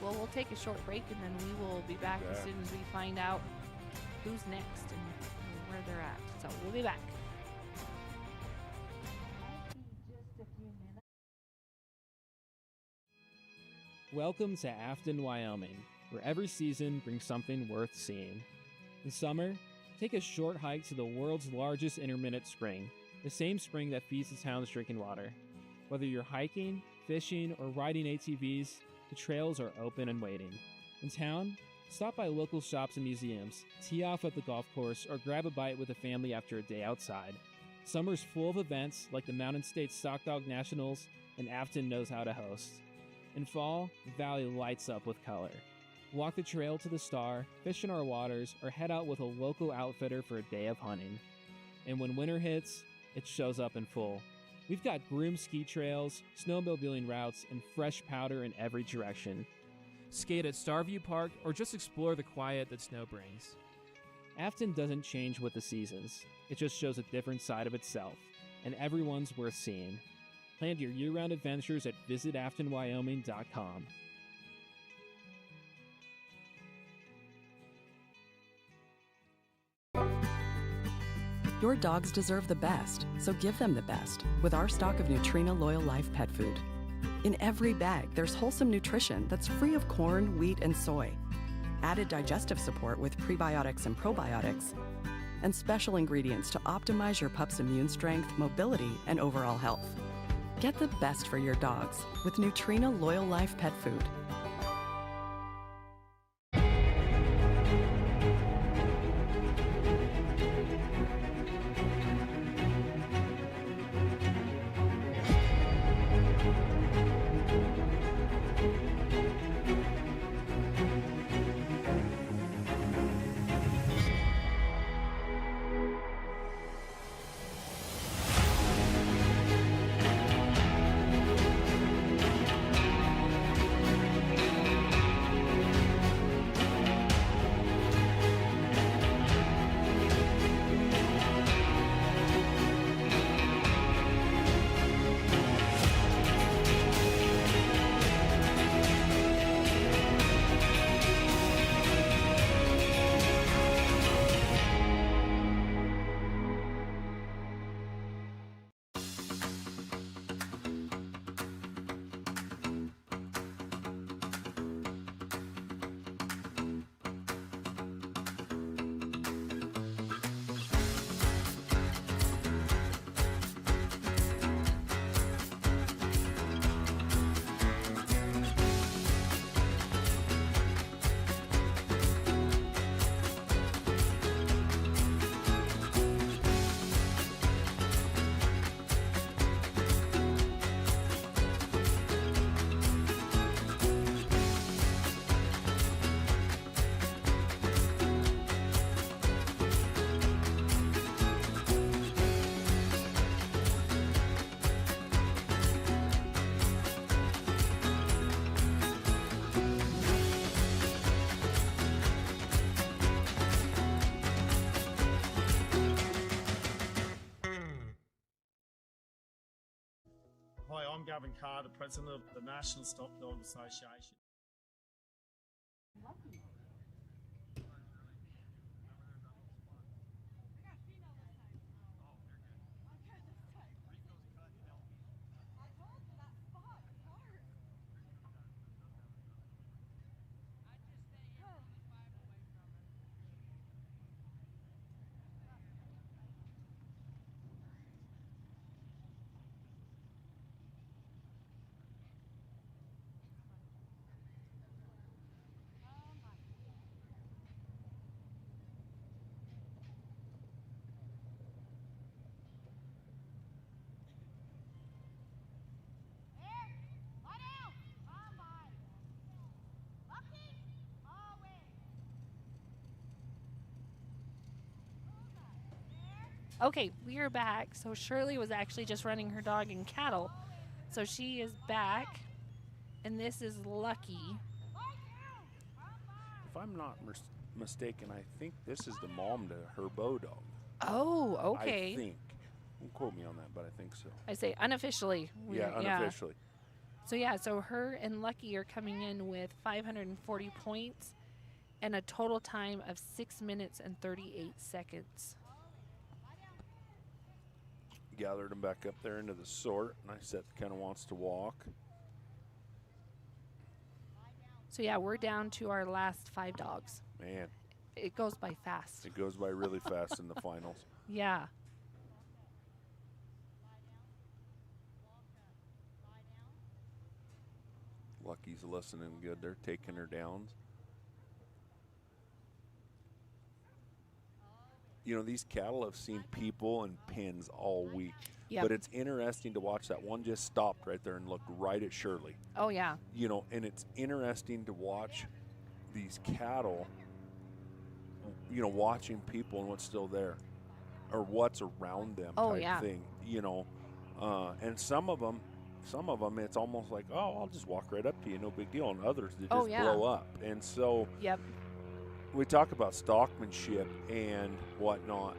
Well, we'll take a short break, and then we will be back as soon as we find out who's next and where they're at. So we'll be back. Welcome to Afton, Wyoming, where every season brings something worth seeing. In summer, take a short hike to the world's largest intermittent spring, the same spring that feeds the town's drinking water. Whether you're hiking, fishing, or riding ATVs, the trails are open and waiting. In town, stop by local shops and museums, tee off at the golf course, or grab a bite with a family after a day outside. Summer's full of events like the Mountain State Stock Dog Nationals, and Afton knows how to host. In fall, the valley lights up with color. Walk the trail to the Star, fish in our waters, or head out with a local outfitter for a day of hunting. And when winter hits, it shows up in full. We've got groomed ski trails, snowmobiling routes, and fresh powder in every direction. Skate at Starview Park or just explore the quiet that snow brings. Afton doesn't change with the seasons. It just shows a different side of itself, and everyone's worth seeing. Plan your year-round adventures at visitaftonwyoming.com. Your dogs deserve the best, so give them the best with our stock of Nutrena Loyal Life pet food. In every bag, there's wholesome nutrition that's free of corn, wheat, and soy, added digestive support with prebiotics and probiotics, and special ingredients to optimize your pup's immune strength, mobility, and overall health. Get the best for your dogs with Nutrena Loyal Life pet food. Hi, I'm Gavin Carter, President of the National Stock Dog Association. Okay, we are back. So Shirley was actually just running her dog in cattle. So she is back, and this is Lucky. If I'm not mistaken, I think this is the mom to her bow dog. Oh, okay. I think. Don't quote me on that, but I think so. I say unofficially. Yeah, unofficially. So her and Lucky are coming in with 540 points and a total time of 6 minutes and 38 seconds. Gathered him back up there into the sort, and I said kind of wants to walk. So yeah, we're down to our last 5 dogs. Man. It goes by fast. It goes by really fast in the finals. Yeah. Lucky's listening good. They're taking her downs. You know, these cattle have seen people and pins all week. Yep. But it's interesting to watch. That one just stopped right there and looked right at Shirley. Oh, yeah. You know, and it's interesting to watch these cattle, you know, watching people and what's still there or what's around them type thing, you know. And some of them, it's almost like, oh, I'll just walk right up to you, no big deal. And others, they just blow up. And so we talk about stockmanship and whatnot.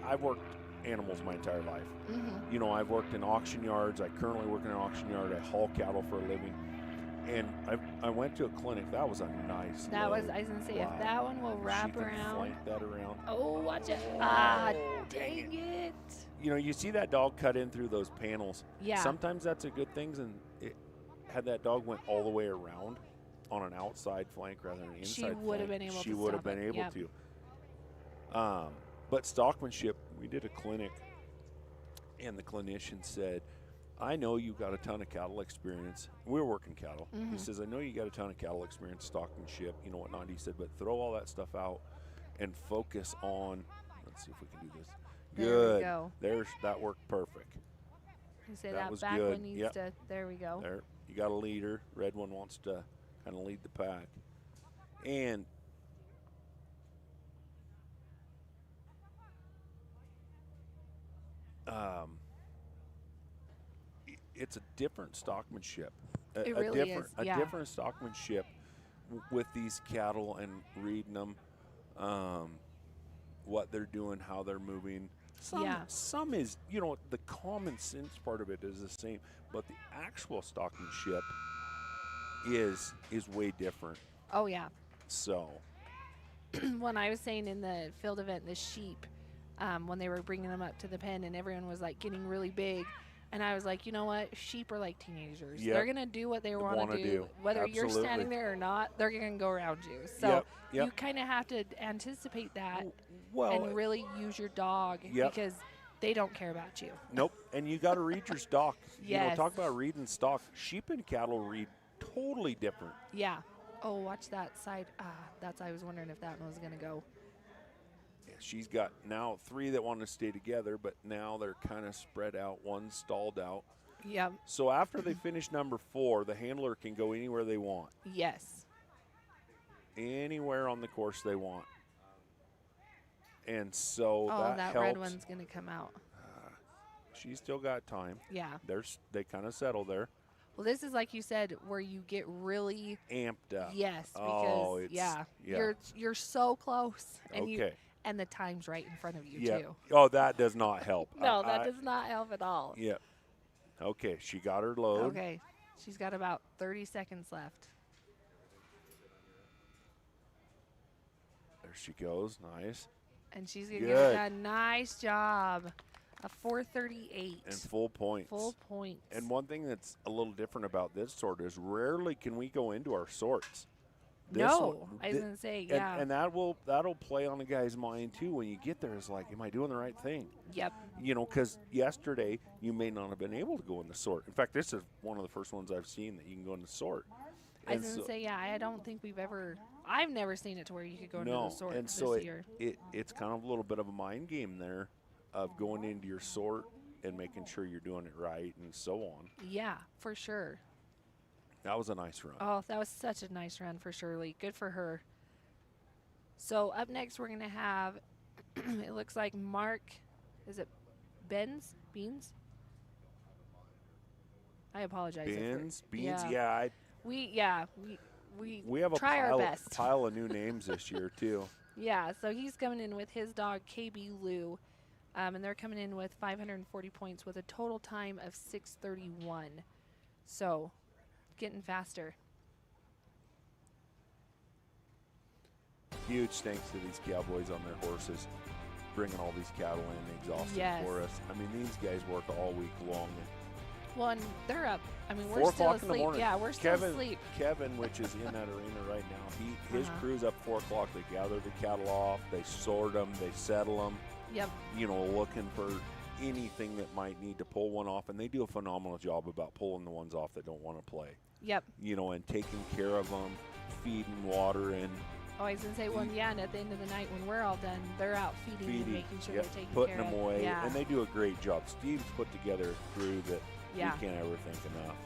I've worked animals my entire life. You know, I've worked in auction yards. I currently work in an auction yard. I haul cattle for a living. And I went to a clinic. That was a nice That load. was, I was going to say, if that one will wrap around. Flank that around. Oh, watch it. Ah, dang it. You know, you see that dog cut in through those panels. Yeah. Sometimes that's a good thing. And had that dog went all the way around on an outside flank rather than an inside flank, she would have been able to she would have been able to. But stockmanship, we did a clinic, and the clinician said, I know you've got a ton of cattle experience. We were working cattle. He says, I know you got a ton of cattle experience, stockmanship, you know, whatnot. He said, but throw all that stuff out and focus on, let's see if we can do this. There we go. That worked perfect. You say that that was back good. one needs to, there we go. There, you got a leader. Red one wants to kind of lead the pack. And it's a different stockmanship. It really is. A different stockmanship with these cattle and reading them, what they're doing, how they're moving. Some is, you know, the common sense part of it is the same, but the actual stockmanship is way different. Oh, yeah. So. When I was saying in the field event, the sheep, when they were bringing them up to the pen and everyone was like getting really big, and I was like, you know what? Sheep are like teenagers. They're going to do what they want to do. Whether you're standing there or not, they're going to go around you. So you kind of have to anticipate that and really use your dog because they don't care about you. Nope. And you got to read your stock. Yes. You know, talk about reading stock. Sheep and cattle read totally different. Yeah. Oh, watch that side. I was wondering if that one was going to go. Yeah, she's got now 3 that want to stay together, but now they're kind of spread out. One stalled out. Yep. So after they finish number 4, the handler can go anywhere they want. Yes. Anywhere on the course they want. And so that helps. red one's going to come out. She's still got time. Yeah. They kind of settle there. Well, this is like you said, where you get really amped up. Yes, because you're so close, and the time's right in front of you too. Oh, that does not help. No, that does not help at all. Yeah. Okay, she got her load. Okay, she's got about 30 seconds left. There she goes. Nice. And she's going to get it done. Nice job. A 4:38. And full points. Full points. And one thing that's a little different about this sort is rarely can we go into our sorts. No, I was going to say, yeah. And that'll play on the guy's mind, too, when you get there. It's like, am I doing the right thing? Yep. You know, because yesterday you may not have been able to go in the sort. In fact, this is one of the first ones I've seen that you can go in the sort. I was going to say, yeah, I don't think I've never seen it to where you could go into the sort and this so year. It's kind of a little bit of a mind game there of going into your sort and making sure you're doing it right and so on. Yeah, for sure. That was a nice run. Oh, that was such a nice run for Shirley. Good for her. So up next we're going to have, it looks like Mark, is it Beans? I apologize. Beans? Yeah. We have try our best. A pile of new names this year, too. Yeah, so he's coming in with his dog, KB Lou, and they're coming in with 540 points with a total time of 6:31. So getting faster. Huge thanks to these cowboys on their horses, bringing all these cattle in exhausted for us. I mean, these guys work all week long. Well, and they're up. I mean, 4 we're still o'clock in the asleep. morning. Yeah, we're still asleep. Kevin, which is in that arena right now, his crew's up 4 o'clock. They gather the cattle off, they sort them, they settle them. Yep. You know, looking for anything that might need to pull one off, and they do a phenomenal job about pulling the ones off that don't want to play. Yep. You know, and taking care of them, feeding, watering. Oh, I was going to say, well, yeah, and at the end of the night when we're all done, they're out feeding and making sure they're taken putting care of. them away, Yeah. and they do a great job. Steve's put together a crew that we can't ever think enough,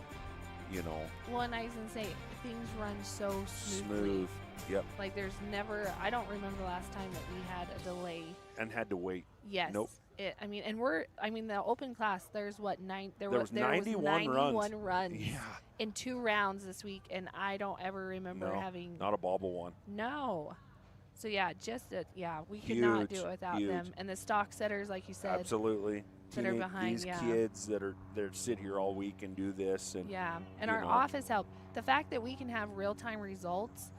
you know. Well, and I was going to say, things run so smoothly. Smooth, yep. Like there's never, I don't remember the last time that we had a delay. And had to wait. Yes. Nope. The open class, there's what, there was 91 runs Yeah. in 2 rounds this week, and I don't ever remember having. Not a bobble one. No. So, yeah, we could not do it without them. And the stock setters, like you said. Absolutely. That are behind, these kids that sit here all week and do this. And, and our office help. The fact that we can have real-time results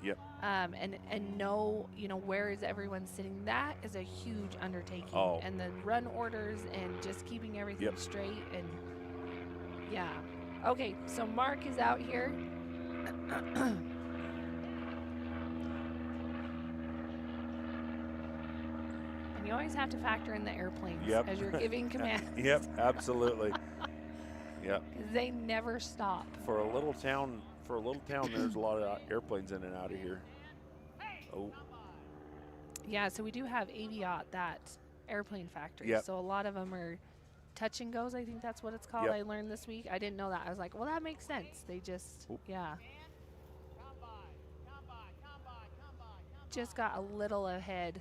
and know, where is everyone sitting, that is a huge undertaking. Oh. And the run orders and just keeping everything straight. And, Okay, so Mark is out here. You always have to factor in the airplanes as you're giving commands. Yep, absolutely. Yep. Because they never stop. For a little town, there's a lot of airplanes in and out of here. Oh. Yeah, so we do have Aviat, that airplane factory. Yep. So a lot of them are touch and goes. I think that's what it's called. Yep. I learned this week. I didn't know that. I was like, well, that makes sense. They just, just got a little ahead.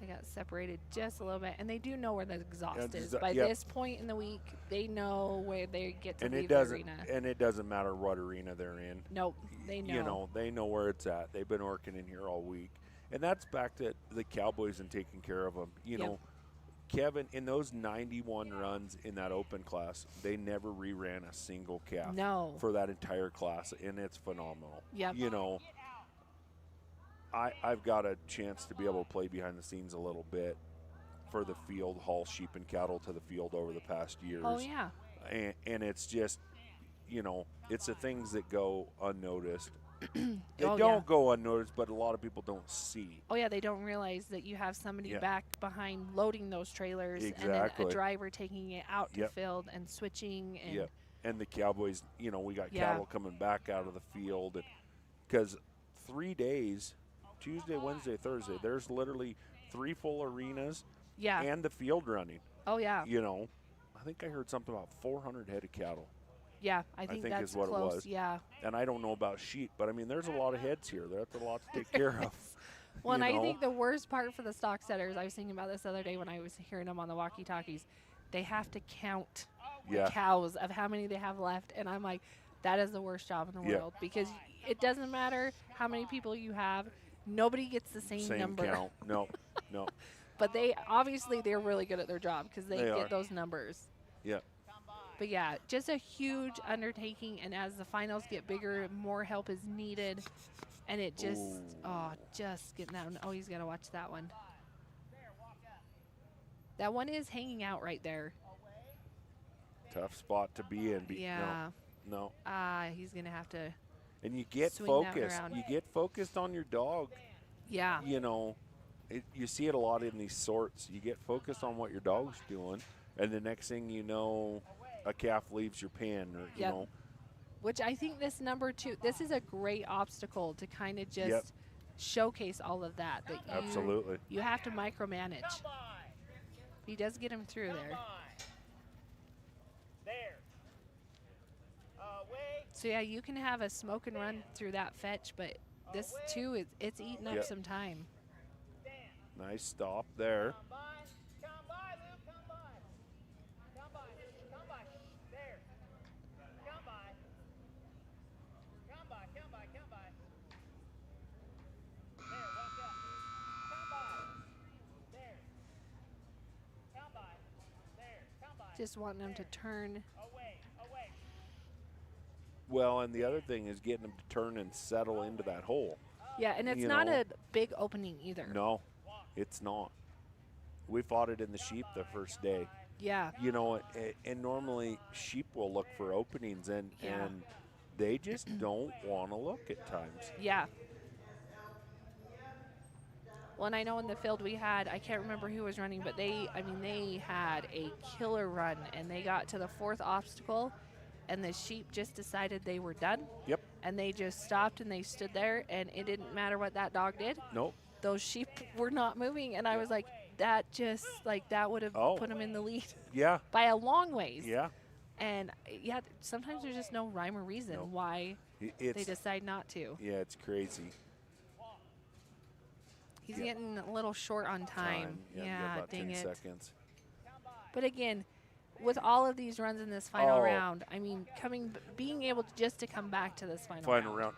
They got separated just a little bit, and they do know where the exhaust is. By this point in the week, they know where they get to leave the arena. And it doesn't matter what arena they're in. Nope, they know. They know where it's at. They've been working in here all week. And that's back to the Cowboys and taking care of them. You know, Kevin, in those 91 runs in that open class, they never reran a single calf for that entire class, and it's phenomenal. Yep. You know, I've got a chance to be able to play behind the scenes a little bit for the field, haul sheep and cattle to the field over the past years. Oh, yeah. And it's just, it's the things that go unnoticed. They don't go unnoticed, but a lot of people don't see. Oh, yeah, they don't realize that you have somebody back behind loading those trailers and then a driver taking it out to field and switching. And and the Cowboys, we got cattle coming back out of the field. Because 3 days, Tuesday, Wednesday, Thursday, there's literally 3 full arenas and the field running. Oh, yeah. I think I heard something about 400 head of cattle. Yeah, I think that's is what close. It was. Yeah. And I don't know about sheep, but, there's a lot of heads here. That's a lot to take care of. Well, and I think the worst part for the stock setters, I was thinking about this the other day when I was hearing them on the walkie-talkies, they have to count the cows of how many they have left. And I'm like, that is the worst job in the world because it doesn't matter how many people you have. Nobody gets the same number. Count. No, no. But they're really good at their job because they get those numbers. Yeah. But yeah, just a huge undertaking, and as the finals get bigger, more help is needed, and it just just getting that one. Oh, he's got to watch that one. That one is hanging out right there. Tough spot to be in. Yeah. No. He's gonna have to. And you get swing that focused. around. You get focused on your dog. Yeah. You know, you see it a lot in these sorts. You get focused on what your dog's doing, and the next thing you know, a calf leaves your pen, or you know. Which I think this number 2, this is a great obstacle to kind of just showcase all of that. That Absolutely. You have to micromanage. He does get him through there. So yeah, you can have a smoke and run through that fetch, but this too, it's eating up some time. Nice stop there. Just wanting them to turn. Well, and the other thing is getting them to turn and settle into that hole. Yeah, and it's not a big opening either. No, it's not. We fought it in the sheep the first day. Yeah. You know, and normally sheep will look for openings, and they just don't want to look at times. Yeah. Well, and I know in the field we had, I can't remember who was running, but they had a killer run, and they got to the 4th obstacle, and the sheep just decided they were done. Yep. And they just stopped, and they stood there, and it didn't matter what that dog did. Nope. Those sheep were not moving, and I was like, that would have put them in the lead. Yeah. By a long ways. Yeah. And, yeah, sometimes there's just no rhyme or reason why they decide not to. Yeah, it's crazy. He's getting a little short on time. Yeah, about dang 10 it. seconds. But again, with all of these runs in this final round, I mean, being able to come back to this final round.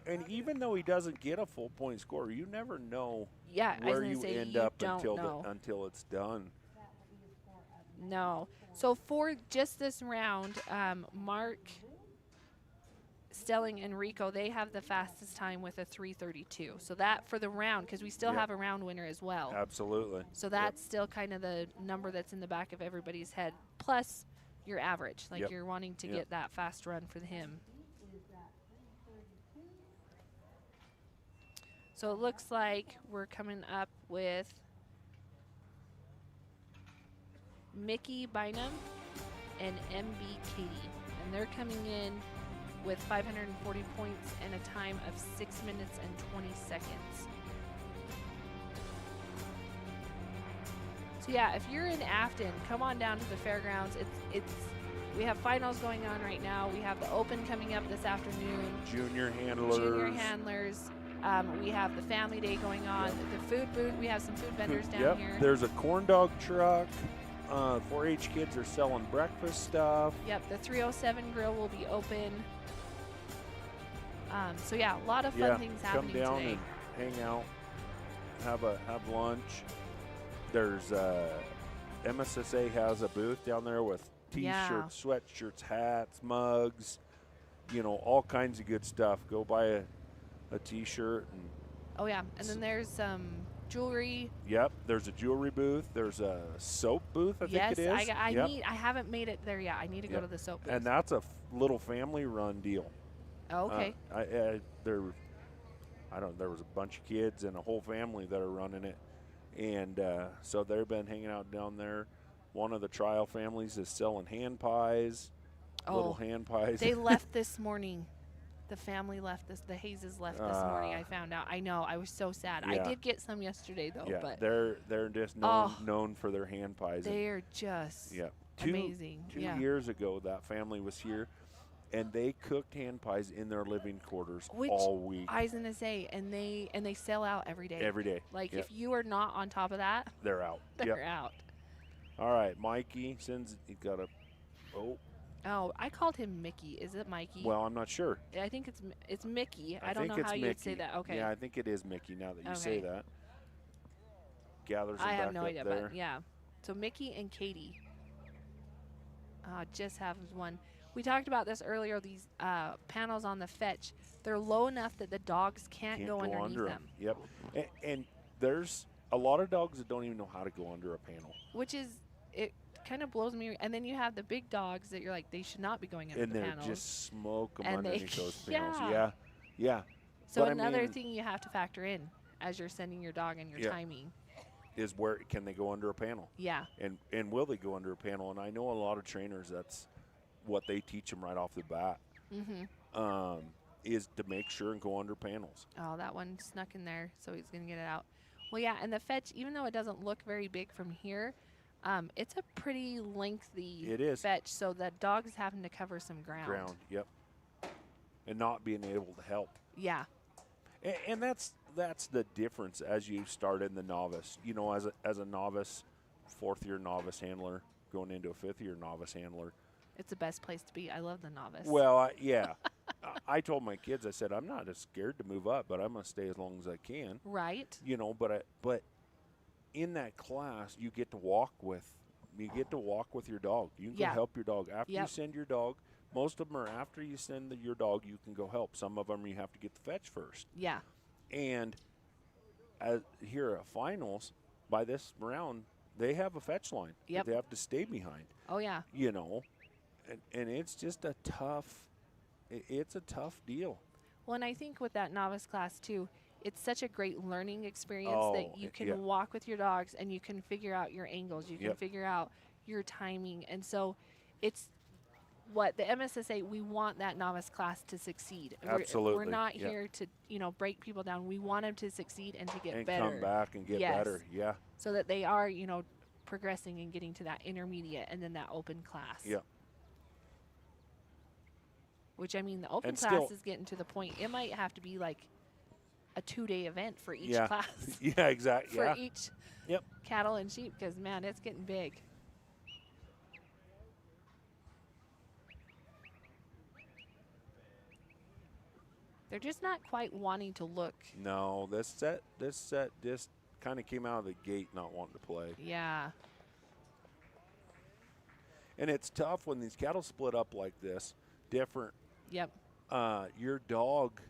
And even though he doesn't get a full point score, you never know where you end up until it's done. No. So for just this round, Mark, Stelling, and Rico, they have the fastest time with a 3:32. So that for the round, because we still have a round winner as well. Absolutely. So that's still kind of the number that's in the back of everybody's head, plus your average. Like you're wanting to get that fast run for him. So it looks like we're coming up with Mickey Bynum and MB Katie. And they're coming in with 540 points and a time of 6 minutes and 20 seconds. So yeah, if you're in Afton, come on down to the fairgrounds. We have finals going on right now. We have the Open coming up this afternoon. Junior handlers. We have the Family Day going on. The food booth, we have some food vendors down here. There's a corn dog truck. 4-H kids are selling breakfast stuff. Yep, the 307 grill will be open. So yeah, a lot of fun things happening today. Come down and hang out, have lunch. There's MSSA has a booth down there with T-shirts, sweatshirts, hats, mugs, all kinds of good stuff. Go buy a T-shirt and then there's some jewelry. Yep, there's a jewelry booth. There's a soap booth, I think it is. I haven't made it there yet. I need to go to the soap booth. And that's a little family-run deal. Oh, okay. There was a bunch of kids and a whole family that are running it, and so they've been hanging out down there. One of the trial families is selling hand pies, little hand pies. They left this morning. The family left the Hayeses left this morning. I found out. I know. I was so sad. I did get some yesterday though. Yeah, but they're just known for their hand pies. They are just amazing. 2 years ago, that family was here, and they cooked hand pies in their living quarters all week. I was gonna say, and they sell out every day. Every day. Like if you are not on top of that, they're out. They're out. All right, Mikey he's got a Oh, I called him Mickey. Is it Mikey? Well, I'm not sure. I think it's Mickey. I don't think know it's how Mickey. you'd say that. Okay. Yeah, I think it is Mickey now that you say Okay. that. Gathers them I have back no up idea, there. but yeah. So Mickey and Katie. Just have one. We talked about this earlier. These panels on the fetch, they're low enough that the dogs can't go underneath under them. Yep. And there's a lot of dogs that don't even know how to go under a panel. Which is, it kind of blows me. And then you have the big dogs that you're like, they should not be going under And the they're panels. just smoke them And they- underneath those panels. Yeah. Yeah. So But another I mean, thing you have to factor in as you're sending your dog and your Yeah. timing. is where can they go under a panel? Yeah. And will they go under a panel? And I know a lot of trainers, that's what they teach them right off the bat. Mm-hmm. Is to make sure and go under panels. Oh, that one snuck in there, so he's going to get it out. Well, yeah, and the fetch, even though it doesn't look very big from here, it's a pretty lengthy It is. fetch, so the dog's having to cover some ground. Yep. And not being able to help. Yeah. And that's the difference as you start in the novice. You know, as a novice, 4th-year novice handler, going into a 5th-year novice handler. It's the best place to be. I love the novice. Well, yeah. I told my kids, I said, I'm not as scared to move up, but I'm going to stay as long as I can. Right. You know, but in that class, you get to walk with your dog. You can go help your dog. After you send your dog, most of them are after you send your dog, you can go help. Some of them you have to get the fetch first. Yeah. And here at finals, by this round, they have a fetch line that they have to stay behind. Oh, yeah. You know, and it's just a tough deal. Well, and I think with that novice class, too, it's such a great learning experience that you can yeah. walk with your dogs and you can figure out your angles. You can Yep. figure out your timing. And so it's what the MSSA, we want that novice class to succeed. Absolutely. We're not Yep. here to, break people down. We want them to succeed and to get And better. come back and get Yes. better. Yeah. So that they are, progressing and getting to that intermediate and then that open class. Yeah. Which, I mean, the open And class still- is getting to the point. It might have to be like a 2-day event for each Yeah. class. Yeah, exactly. For Yeah. each Yep. cattle and sheep, because, man, it's getting big. They're just not quite wanting to look. No, this set just kind of came out of the gate not wanting to play. Yeah. And it's tough when these cattle split up like this, different. Yep. Your dog's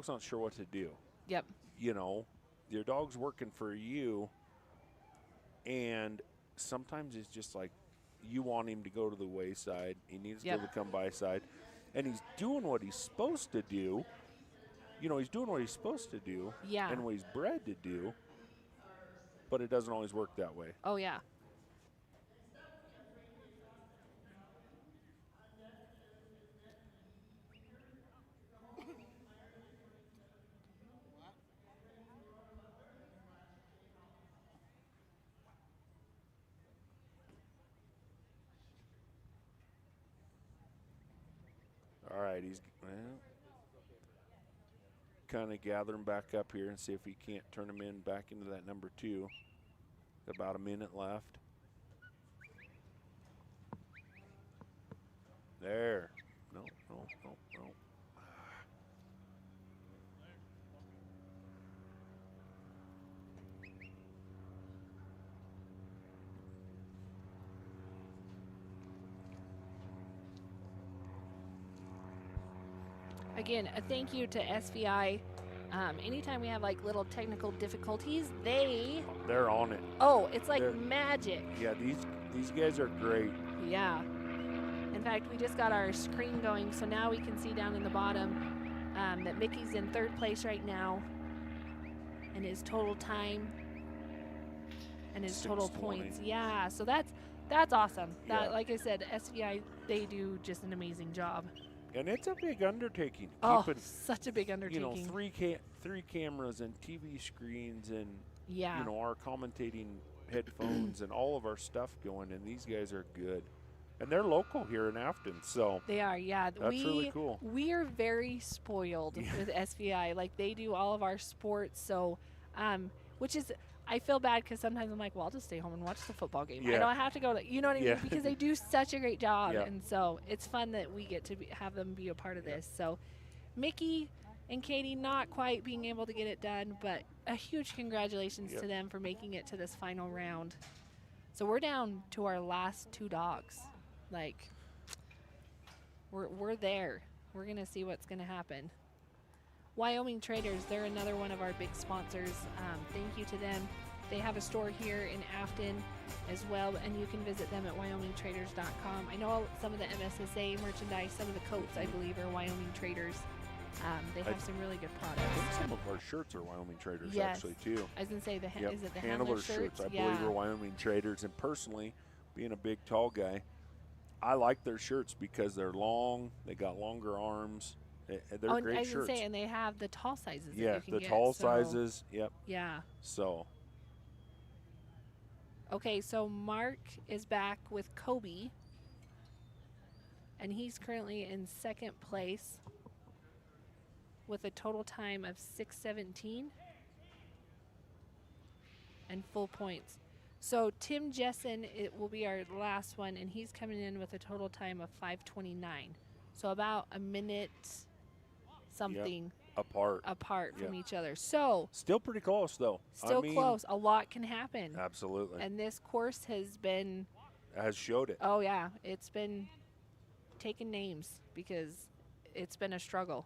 not sure what to do. Yep. Your dog's working for you, and sometimes it's just like you want him to go to the wayside. He needs to be able to come by side, and he's doing what he's supposed to do. He's doing what he's supposed to do and what he's bred to do, but it doesn't always work that way. Oh, yeah. All right, he's kind of gather him back up here and see if he can't turn him in back into that number 2. About a minute left. There. No. Again, a thank you to SVI. Anytime we have like little technical difficulties, They're on it. Oh, it's like They're- magic. Yeah, these guys are great. Yeah. In fact, we just got our screen going, so now we can see down in the bottom that Mickey's in 3rd place right now, and his total time and his total 620. points. Yeah, so that's awesome. That, Yeah. like I said, SVI, they do just an amazing job. And it's a big undertaking. Oh, Keeping, such a big undertaking. three cameras and TV screens and Yeah. our commentating headphones and all of our stuff going, and these guys are good. And they're local here in Afton, so They are, yeah. that's really cool. We are very spoiled with SVI. Like, they do all of our sports, so, which is, I feel bad because sometimes I'm like, well, I'll just stay home and watch the football game. Yeah. I don't have to go to, you know what I mean? Yeah. Because they do such a great job. Yeah. And so it's fun that we get to have them be a part of this. So Mickey and Katie not quite being able to get it done, but a huge congratulations to them for making it to this final round. So we're down to our last 2 dogs. Like, we're there. We're going to see what's going to happen. Wyoming Traders, they're another one of our big sponsors. Thank you to them. They have a store here in Afton as well, and you can visit them at wyomingtraders.com. I know some of the MSSA merchandise, some of the coats, I believe, are Wyoming Traders. They have some really good products. I think some of our shirts are Wyoming Traders, Yes. actually, too. I was going to say, is it the Handler shirts? I believe are Wyoming Traders. And personally, being a big, tall guy, I like their shirts because they're long. They got longer arms. They're great I was shirts. say, and they have the tall sizes. Yeah, that you can the get, tall so- sizes. Yep. Yeah. So. Okay, so Mark is back with Kobe, and he's currently in 2nd place with a total time of 6:17 and full points. So Tim Jessen, it will be our last one, and he's coming in with a total time of 5:29. So about a minute something apart from each other. So still pretty close, though. Still close. A lot can happen. Absolutely. And this course has been showed it. Oh yeah, it's been taking names because it's been a struggle.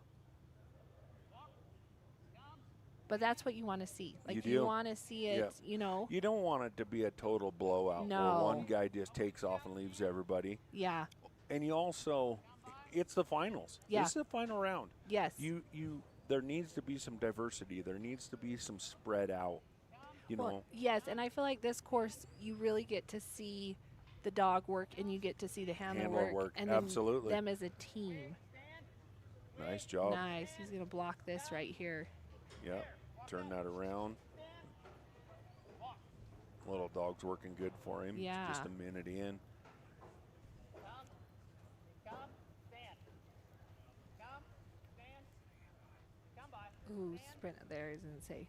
But that's what you want to see. Like you want to see it, you know. You don't want it to be a total blowout No. where one guy just takes off and leaves everybody. Yeah. And you also, it's the finals. Yeah. This is the final round. Yes. There needs to be some diversity. There needs to be some spread out. You know. Yes, and I feel like this course you really get to see the dog work and you get to see the handler work. And then absolutely. them as a team. Nice job. Nice. He's going to block this right here. Yep. Turn that around. Little dog's working good for him. Yeah. Just a minute in. Ooh, sprint there, isn't say.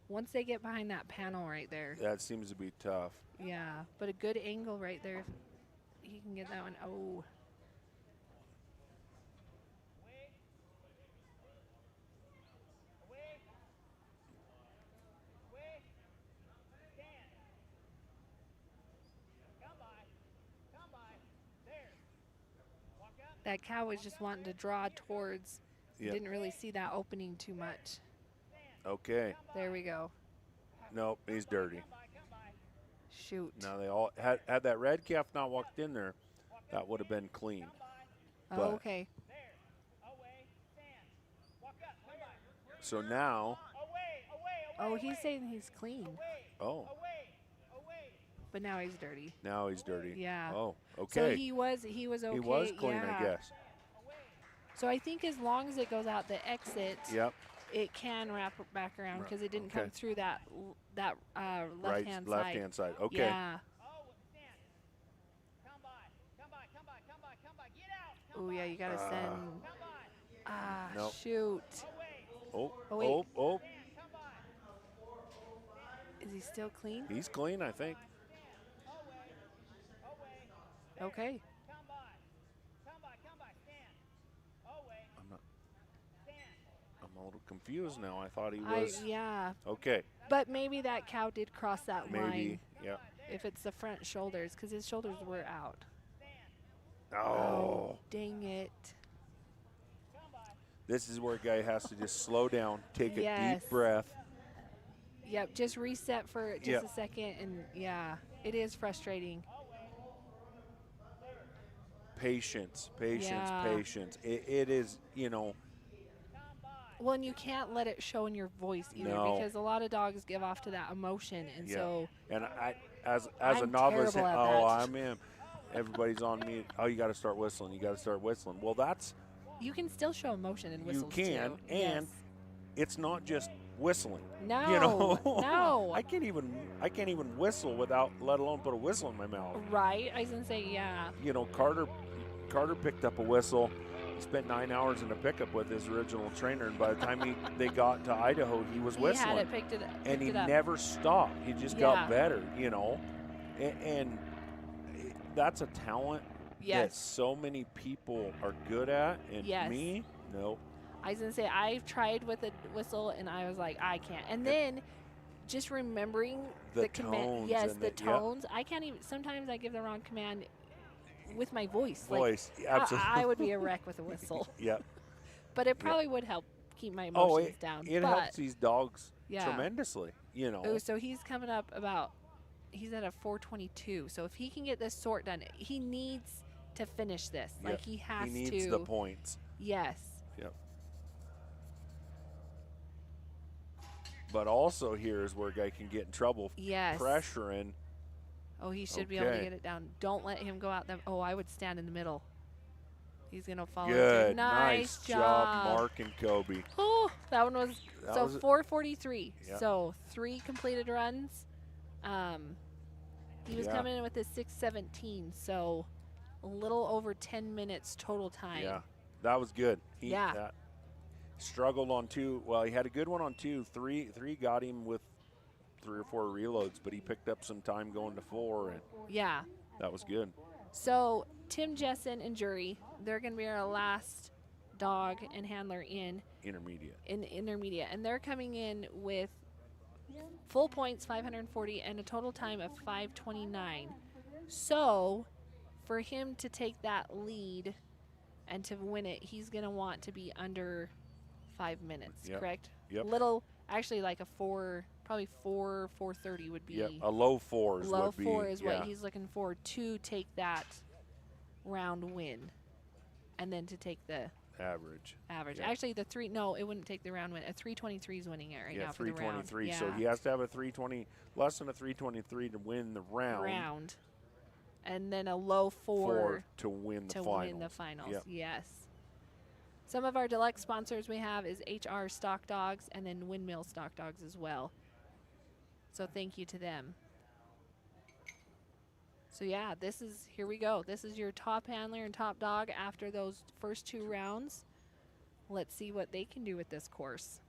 Once they get behind that panel right there. That seems to be tough. Yeah, but a good angle right there. If he can get that one. Oh. That cow was just wanting to draw towards. Yep. Didn't really see that opening too much. Okay. There we go. Nope, he's dirty. Shoot. Now they all had that red calf not walked in there, that would have been clean. Oh, okay. So now. Oh, he's saying he's clean. Oh. But now he's dirty. Now he's dirty. Yeah. Oh, okay. So he was okay. He was clean, yeah. I guess. So I think as long as it goes out the exit, yep. It can wrap back around because it didn't come through that left-hand side. Left-hand side. Okay. Yeah. Oh yeah, you gotta send. Nope. Shoot. Oh. wait. Oh. Is he still clean? He's clean, I think. Okay. I'm a little confused now. I thought he was. Yeah. Okay. But maybe that cow did cross that line. Maybe. Yeah. If it's the front shoulders, because his shoulders were out. Oh. Dang it. This is where a guy has to just slow down, take a Yes. deep breath. Yep, just reset for just a second, and yeah, it is frustrating. Patience. Yeah. It is, you know. Well, and you can't let it show in your voice either, No. because a lot of dogs give off to that emotion, and so. And I, as a I'm novice, terrible at that. I'm in. Everybody's on me. Oh, you got to start whistling. You got to start whistling. Well, that's. You can still show emotion in whistles You can, too. and it's not just whistling. No, you know? no. I can't even whistle without, let alone put a whistle in my mouth. Right, I was gonna say yeah. You know, Carter picked up a whistle, He spent 9 hours in a pickup with his original trainer, and by the time they got to Idaho, he was whistling. He had it picked and he it up. never stopped. He just got better, you know. And that's a talent that so many people are good at, and me, no. I was going to say, I've tried with a whistle, and I was like, I can't. And then just remembering the command. Yes, the tones. I can't even, sometimes I give the wrong command with my voice. Absolutely. I would be a wreck with a whistle. Yep. But it probably would help keep my emotions down. It helps these dogs tremendously, you know. Oh, so he's coming up he's at a 422. So if he can get this sort done, he needs to finish this. Yep. Like he has to. He needs the points. Yes. Yep. But also here's where a guy can get in trouble. Yes. Pressuring. Oh, he should be able to get it down. Don't let him go out. I would stand in the middle. He's going to follow. Good. Nice job, Mark and Kobe. Oh, that one was 443. Yep. So 3 completed runs. He was coming in with his 617. So a little over 10 minutes total time. Yeah, that was good. He struggled on 2. Well, he had a good one on 2. 3 got him with 3 or 4 reloads, but he picked up some time going to 4, and that was good. So Tim Jessen and Jury, they're going to be our last dog and handler in intermediate, and they're coming in with full points 540 and a total time of 529. So for him to take that lead and to win it, he's going to want to be under 5 minutes, correct? Yep. Actually like a 4:30 would be. Yep, a low 4 is low 4 is what he's looking for to take that round win, and then to take the average. Yep. Actually, it wouldn't take the round win. A 323 is winning it right now for the round. 323. So he has to have a 320, less than a 323 to win the round. And then a low 4 to win the finals. Yep. Yes. Some of our deluxe sponsors we have is HR Stock Dogs and then Windmill Stock Dogs as well. So thank you to them. So yeah, here we go. This is your top handler and top dog after those first 2 rounds. Let's see what they can do with this course.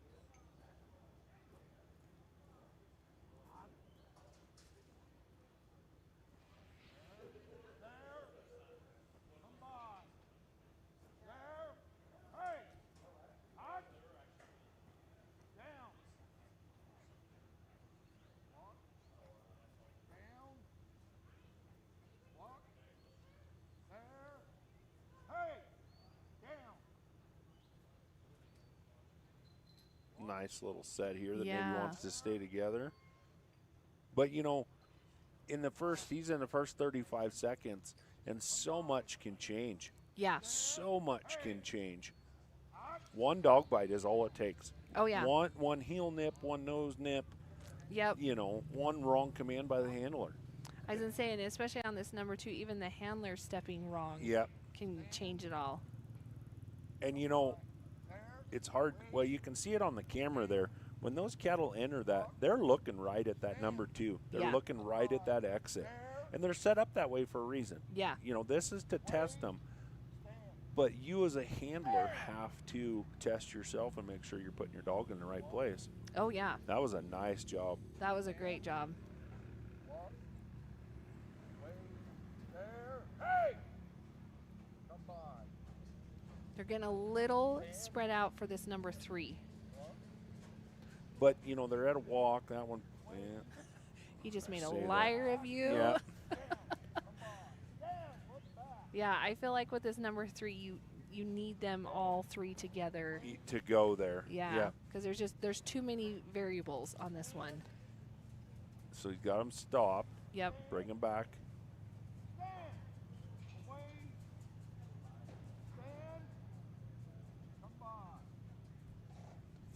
Nice little set here that maybe wants to stay together. But, you know, he's in the first 35 seconds, and so much can change. Yeah. So much can change. One dog bite is all it takes. Oh, yeah. One heel nip, one nose nip. Yep. You know, one wrong command by the handler. I was going to say, and especially on this number 2, even the handler stepping wrong can change it all. And, you know, it's hard. Well, you can see it on the camera there. When those cattle enter that, they're looking right at that number 2. They're looking right at that exit. And they're set up that way for a reason. Yeah. You know, this is to test them. But you as a handler have to test yourself and make sure you're putting your dog in the right place. Oh, yeah. That was a nice job. That was a great job. They're getting a little spread out for this number 3. But, you know, they're at a walk. That one, He just made a liar of you. Yeah. Yeah, I feel like with this number 3, you need them all 3 together to go there. Yeah, because there's too many variables on this one. So you got them stopped. Yep. Bring them back.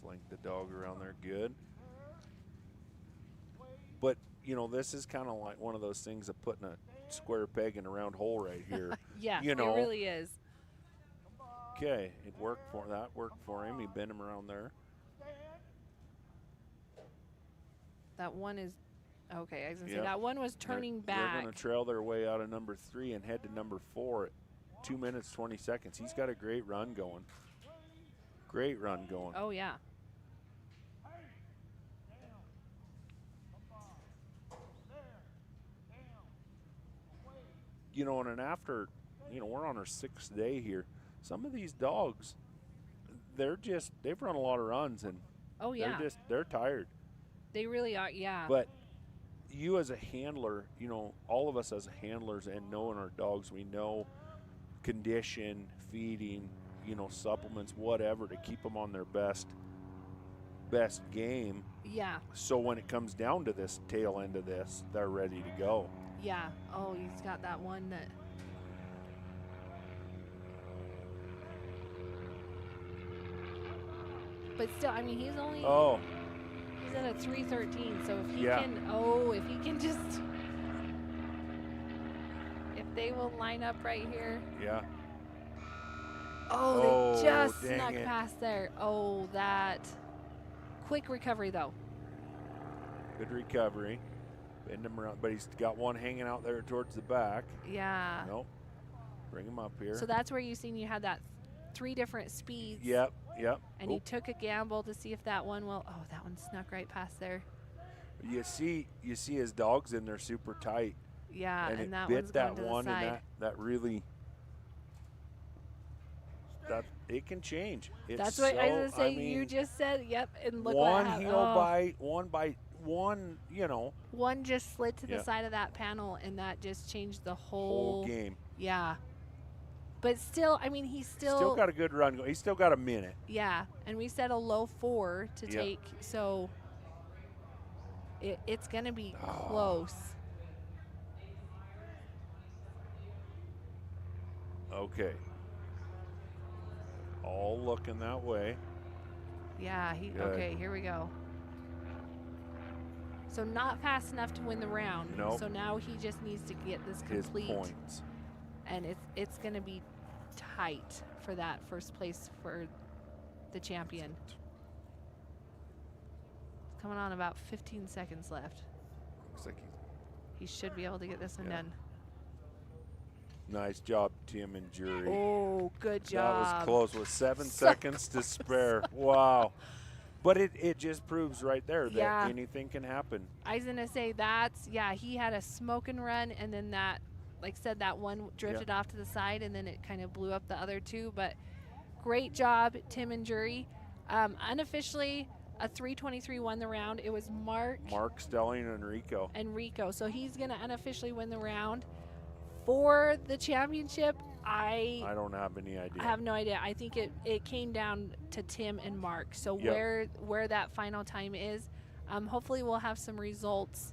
Flank the dog around there good. But, you know, this is kind of like one of those things of putting a square peg in a round hole right here. Yeah, you know, it really is. Okay, it worked for him. He bent him around there. That one is okay. I was gonna say that one was turning back. They're going to trail their way out of number 3 and head to number 4 2 minutes, 20 seconds. He's got a great run going. Great run going. Oh, yeah. You know, and after, you know, we're on our 6th day here. Some of these dogs, they've run a lot of runs, and oh, yeah. they're tired. They really are, yeah. But you as a handler, you know, all of us as handlers and knowing our dogs, we know condition, feeding, you know, supplements, whatever, to keep them on their best game. Yeah. So when it comes down to this tail end of this, they're ready to go. Yeah. Oh, he's got that one that. But still, I mean, he's only. Oh. He's at a 313. So if he Yeah. can, if he can just. If they will line up right here. Yeah. Oh, they just dang snuck it. past there. Oh, that. Quick recovery, though. Good recovery. Bend him around, but he's got one hanging out there towards the back. Yeah. Nope. Bring him up here. So that's where you had that 3 different speeds. Yep. And he took a gamble to see if that one will. Oh, that one snuck right past there. You see his dogs in there super tight. Yeah, and and it that bit one's that going to one, the side. and that really. That it can change. That's what I was gonna say. You just said, yep, and look what one happened. heel bite, one, you know. One just slid to the Yeah. side of that panel, and that just changed the whole game. Yeah. But still, I mean, he's Still got a good run. He's still got a minute. Yeah, and we said a low 4 to take, so it's going to be close. Okay. All looking that way. Yeah, Good. okay, here we go. So not fast enough to win the round. Nope. So now he just needs to get this His complete. points. And it's going to be tight for that first place for the champion. It's coming on about 15 seconds left. Looks like He should be able to get this one done. nice job, Tim and Jury. Oh, good job. That was close with 7 seconds to spare. Wow. But it just proves right there that anything can happen. I was going to say he had a smoking run, and then that, like I said, that one drifted off to the side, and then it kind of blew up the other 2. But great job, Tim and Jury. Unofficially, a 323 won the round. It was Mark, Stelling, and Rico. So he's going to unofficially win the round. For the championship, I don't have any idea. I have no idea. I think it came down to Tim and Mark. So where that final time is, hopefully we'll have some results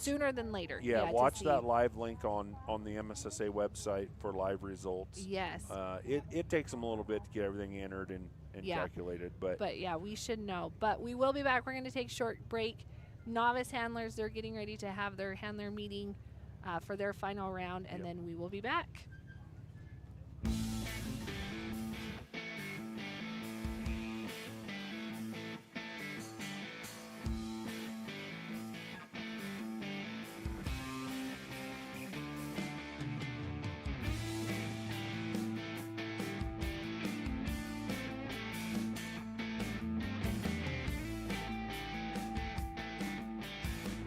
sooner than later. Yeah, watch that live link on the MSSA website for live results. Yes. It takes them a little bit to get everything entered and calculated. But yeah, we should know. But we will be back. We're going to take a short break. Novice handlers, they're getting ready to have their handler meeting for their final round, and then we will be back.